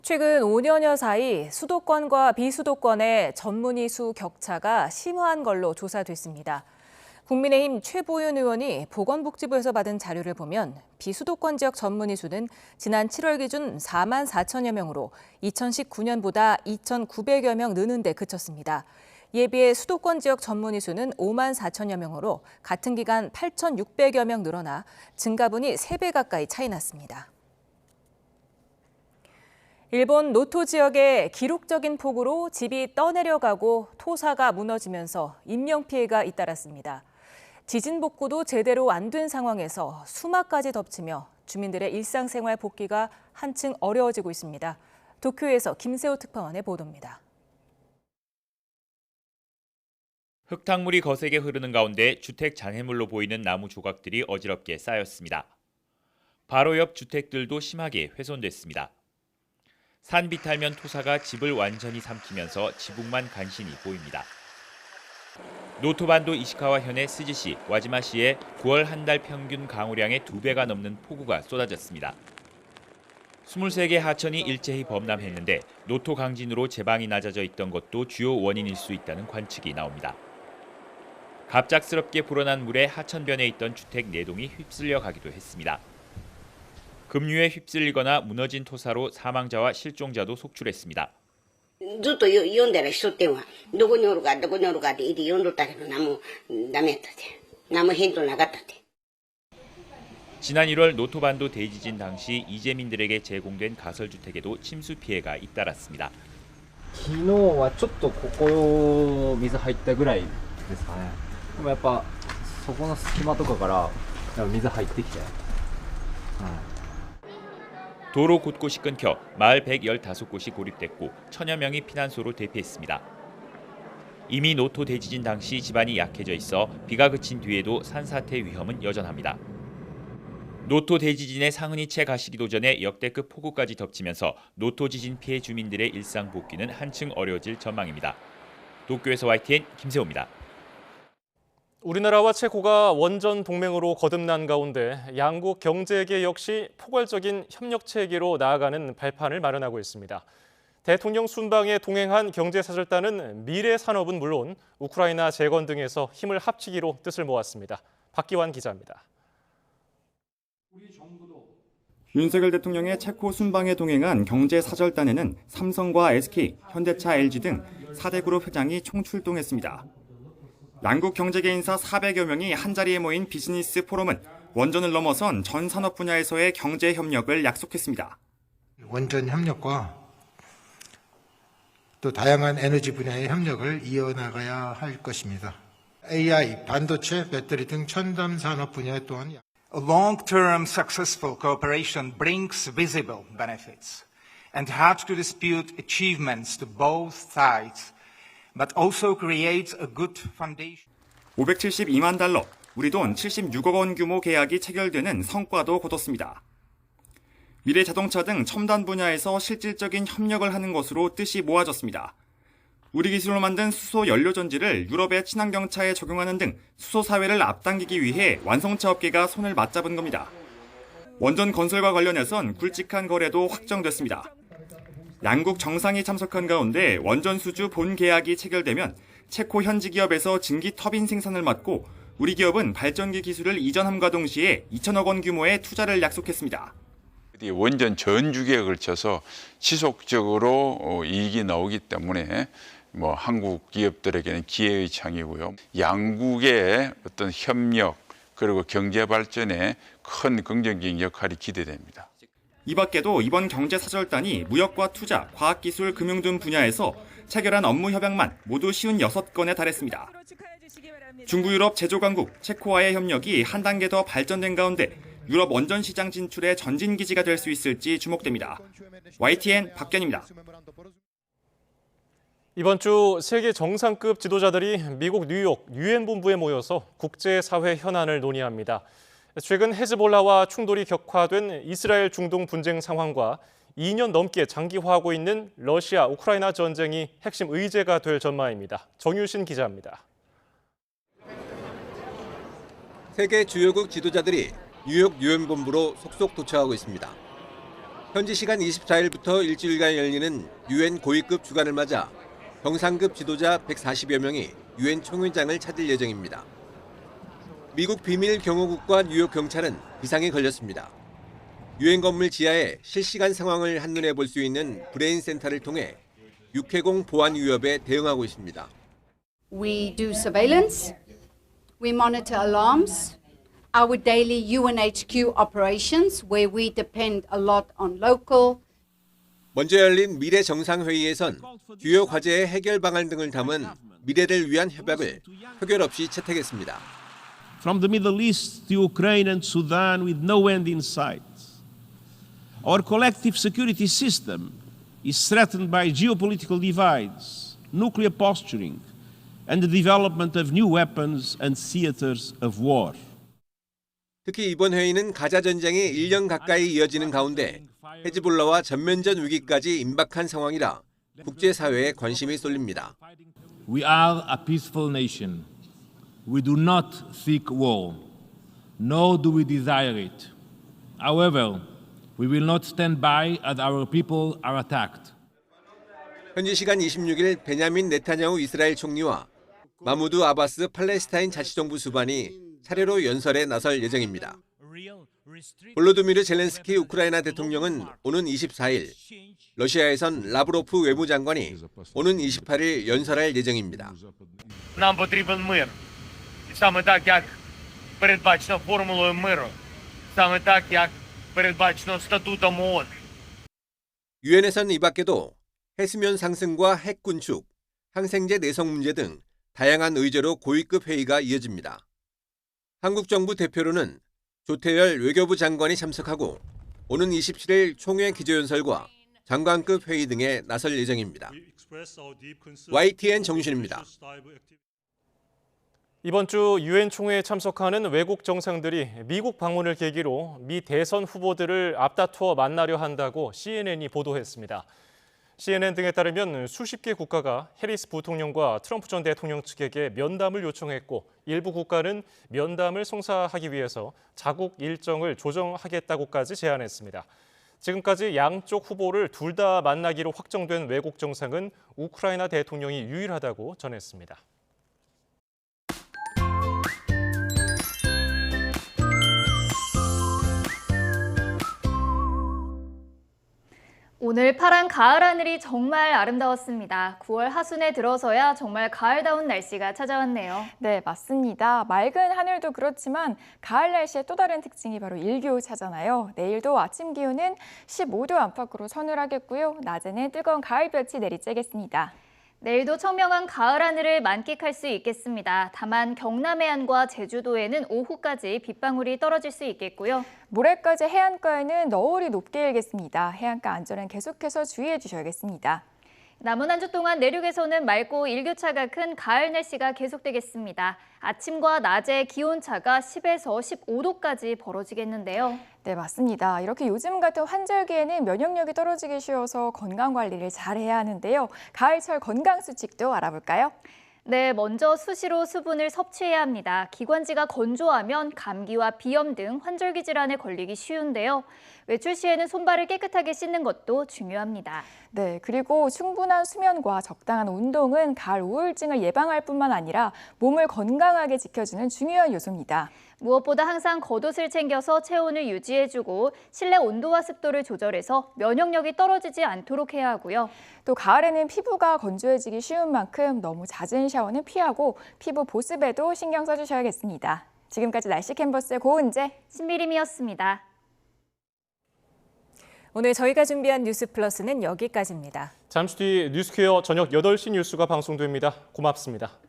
최근 5년여 사이 수도권과 비수도권의 전문의 수 격차가 심화한 걸로 조사됐습니다. 국민의힘 최보윤 의원이 보건복지부에서 받은 자료를 보면 비수도권 지역 전문의 수는 지난 7월 기준 4만 4천여 명으로 2019년보다 2,900여 명 느는 데 그쳤습니다. 이에 비해 수도권 지역 전문의 수는 5만 4천여 명으로 같은 기간 8,600여 명 늘어나 증가분이 3배 가까이 차이 났습니다. 일본 노토 지역의 기록적인 폭우로 집이 떠내려가고 토사가 무너지면서 인명피해가 잇따랐습니다. 지진 복구도 제대로 안 된 상황에서 수막까지 덮치며 주민들의 일상생활 복귀가 한층 어려워지고 있습니다. 도쿄에서 김세호 특파원의 보도입니다. 흙탕물이 거세게 흐르는 가운데 주택 장애물로 보이는 나무 조각들이 어지럽게 쌓였습니다. 바로 옆 주택들도 심하게 훼손됐습니다. 산 비탈면 토사가 집을 완전히 삼키면서 지붕만 간신히 보입니다. 노토반도 이시카와 현의 스즈시, 와지마시에 9월 한 달 평균 강우량의 2배가 넘는 폭우가 쏟아졌습니다. 23개 하천이 일제히 범람했는데 노토 강진으로 제방이 낮아져 있던 것도 주요 원인일 수 있다는 관측이 나옵니다. 갑작스럽게 불어난 물에 하천변에 있던 주택 4동이 휩쓸려 가기도 했습니다. 급류에 휩쓸리거나 무너진 토사로 사망자와 실종자도 속출했습니다. ずっと読んだら人ってはどこにおるかって言って読んどったけど何もダメやったって何も返答なかったって。 지난 1월 노토반도 대지진 당시 이재민들에게 제공된 가설주택에도 침수 피해가 잇따랐습니다. 昨日はちょっとここ水入ったぐらいですかね。でもやっぱそこの隙間とかから水入ってきて。 도로 곳곳이 끊겨 마을 115곳이 고립됐고 천여 명이 피난소로 대피했습니다. 이미 노토 대지진 당시 지반이 약해져 있어 비가 그친 뒤에도 산사태 위험은 여전합니다. 노토 대지진의 상흔이 채 가시기도 전에 역대급 폭우까지 덮치면서 노토 지진 피해 주민들의 일상 복귀는 한층 어려워질 전망입니다. 도쿄에서 YTN 김세호입니다. 우리나라와 체코가 원전 동맹으로 거듭난 가운데 양국 경제계 역시 포괄적인 협력 체계로 나아가는 발판을 마련하고 있습니다. 대통령 순방에 동행한 경제사절단은 미래 산업은 물론 우크라이나 재건 등에서 힘을 합치기로 뜻을 모았습니다. 박기환 기자입니다. 윤석열 대통령의 체코 순방에 동행한 경제사절단에는 삼성과 SK, 현대차, LG 등 4대 그룹 회장이 총출동했습니다. 양국 경제계인사 400여 명이 한자리에 모인 비즈니스 포럼은 원전을 넘어선 전 산업 분야에서의 경제 협력을 약속했습니다. 원전 협력과 또 다양한 에너지 분야의 협력을 이어나가야 할 것입니다. AI, 반도체, 배터리 등 첨단 산업 분야에 또한 A long-term successful cooperation brings visible benefits and hard to dispute achievements to both sides, but also creates a good foundation. 572만 달러, 우리 돈 76억 원 규모 계약이 체결되는 성과도 거뒀습니다. 미래 자동차 등 첨단 분야에서 실질적인 협력을 하는 것으로 뜻이 모아졌습니다. 우리 기술로 만든 수소 연료 전지를 유럽의 친환경차에 적용하는 등 수소 사회를 앞당기기 위해 완성차 업계가 손을 맞잡은 겁니다. 원전 건설과 관련해선 굵직한 거래도 확정됐습니다. 양국 정상이 참석한 가운데 원전 수주 본 계약이 체결되면 체코 현지 기업에서 증기 터빈 생산을 맡고 우리 기업은 발전기 기술을 이전함과 동시에 2천억 원 규모의 투자를 약속했습니다. 원전 전주 계획에 걸쳐서 지속적으로 이익이 나오기 때문에 한국 기업들에게는 기회의 창이고요. 양국의 어떤 협력 그리고 경제 발전에 큰 긍정적인 역할이 기대됩니다. 이 밖에도 이번 경제사절단이 무역과 투자, 과학기술, 금융 등 분야에서 체결한 업무 협약만 모두 56건에 달했습니다. 중부 유럽 제조강국 체코와의 협력이 한 단계 더 발전된 가운데 유럽 원전 시장 진출의 전진 기지가 될 수 있을지 주목됩니다. YTN 박견입니다. 이번 주 세계 정상급 지도자들이 미국 뉴욕 유엔 본부에 모여서 국제사회 현안을 논의합니다. 최근 헤즈볼라와 충돌이 격화된 이스라엘 중동 분쟁 상황과 2년 넘게 장기화하고 있는 러시아 우크라이나 전쟁이 핵심 의제가 될 전망입니다. 정유신 기자입니다. 세계 주요국 지도자들이 뉴욕 유엔 본부로 속속 도착하고 있습니다. 현지 시간 24일부터 일주일간 열리는 유엔 고위급 주간을 맞아 정상급 지도자 140여 명이 유엔 총회장을 찾을 예정입니다. 미국 비밀 경호국과 뉴욕 경찰은 비상에 걸렸습니다. 유엔 건물 지하에 실시간 상황을 한눈에 볼 수 있는 브레인 센터를 통해 육해공 보안 위협에 대응하고 있습니다. We do surveillance, we monitor alarms, our daily UNHQ operations where we depend a lot on local. 먼저 열린 미래 정상회의에선 주요 과제의 해결 방안 등을 담은 미래를 위한 협약을 표결 없이 채택했습니다. From the Middle East to Ukraine and Sudan with no end in sight. Our collective security system is threatened by geopolitical divides, nuclear posturing, and the development of new weapons and theaters of war. 특히 이번 회의는 가자 전쟁이 1년 가까이 이어지는 가운데 헤즈볼라와 전면전 위기까지 임박한 상황이라 국제사회에 관심이 쏠립니다. We are a peaceful nation. We do not seek war, nor do we desire it. However, we will not stand by as our people are attacked. 현지 시간 26일 베냐민 네타냐후 이스라엘 총리와 마무드 아바스 팔레스타인 자치정부 수반이 차례로 연설에 나설 예정입니다. 볼로드미르 젤렌스키 우크라이나 대통령은 오는 24일, 러시아에선 라브로프 외무장관이 오는 28일 연설할 예정입니다. Нам потрібен мир. Саме так, як передбачено формулою миру. Саме так, як передбачено статутом ООН. 유엔에선 이 밖에도 해수면 상승과 핵 군축, 항생제 내성 문제 등 다양한 의제로 고위급 회의가 이어집니다. 한국 정부 대표로는 조태열 외교부 장관이 참석하고 오는 27일 총회 기조연설과 장관급 회의 등에 나설 예정입니다. YTN 정유신입니다. 이번 주 유엔 총회에 참석하는 외국 정상들이 미국 방문을 계기로 미 대선 후보들을 앞다투어 만나려 한다고 CNN이 보도했습니다. CNN 등에 따르면 수십 개 국가가 해리스 부통령과 트럼프 전 대통령 측에게 면담을 요청했고 일부 국가는 면담을 송사하기 위해서 자국 일정을 조정하겠다고까지 제안했습니다. 지금까지 양쪽 후보를 둘 다 만나기로 확정된 외국 정상은 우크라이나 대통령이 유일하다고 전했습니다. 오늘 파란 가을 하늘이 정말 아름다웠습니다. 9월 하순에 들어서야 정말 가을다운 날씨가 찾아왔네요. 네, 맞습니다. 맑은 하늘도 그렇지만 가을 날씨의 또 다른 특징이 바로 일교차잖아요. 내일도 아침 기온은 15도 안팎으로 서늘하겠고요. 낮에는 뜨거운 가을볕이 내리쬐겠습니다. 내일도 청명한 가을 하늘을 만끽할 수 있겠습니다. 다만 경남 해안과 제주도에는 오후까지 빗방울이 떨어질 수 있겠고요. 모레까지 해안가에는 너울이 높게 일겠습니다. 해안가 안전은 계속해서 주의해 주셔야겠습니다. 남은 한 주 동안 내륙에서는 맑고 일교차가 큰 가을 날씨가 계속되겠습니다. 아침과 낮에 기온차가 10에서 15도까지 벌어지겠는데요. 네, 맞습니다. 이렇게 요즘 같은 환절기에는 면역력이 떨어지기 쉬워서 건강관리를 잘해야 하는데요. 가을철 건강수칙도 알아볼까요? 네, 먼저 수시로 수분을 섭취해야 합니다. 기관지가 건조하면 감기와 비염 등 환절기 질환에 걸리기 쉬운데요. 외출 시에는 손발을 깨끗하게 씻는 것도 중요합니다. 네, 그리고 충분한 수면과 적당한 운동은 가을 우울증을 예방할 뿐만 아니라 몸을 건강하게 지켜주는 중요한 요소입니다. 무엇보다 항상 겉옷을 챙겨서 체온을 유지해주고 실내 온도와 습도를 조절해서 면역력이 떨어지지 않도록 해야 하고요. 또 가을에는 피부가 건조해지기 쉬운 만큼 너무 잦은 샤워는 피하고 피부 보습에도 신경 써주셔야겠습니다. 지금까지 날씨 캔버스의 고은재, 신미림이었습니다. 오늘 저희가 준비한 뉴스 플러스는 여기까지입니다. 잠시 뒤 뉴스퀘어 저녁 8시 뉴스가 방송됩니다. 고맙습니다.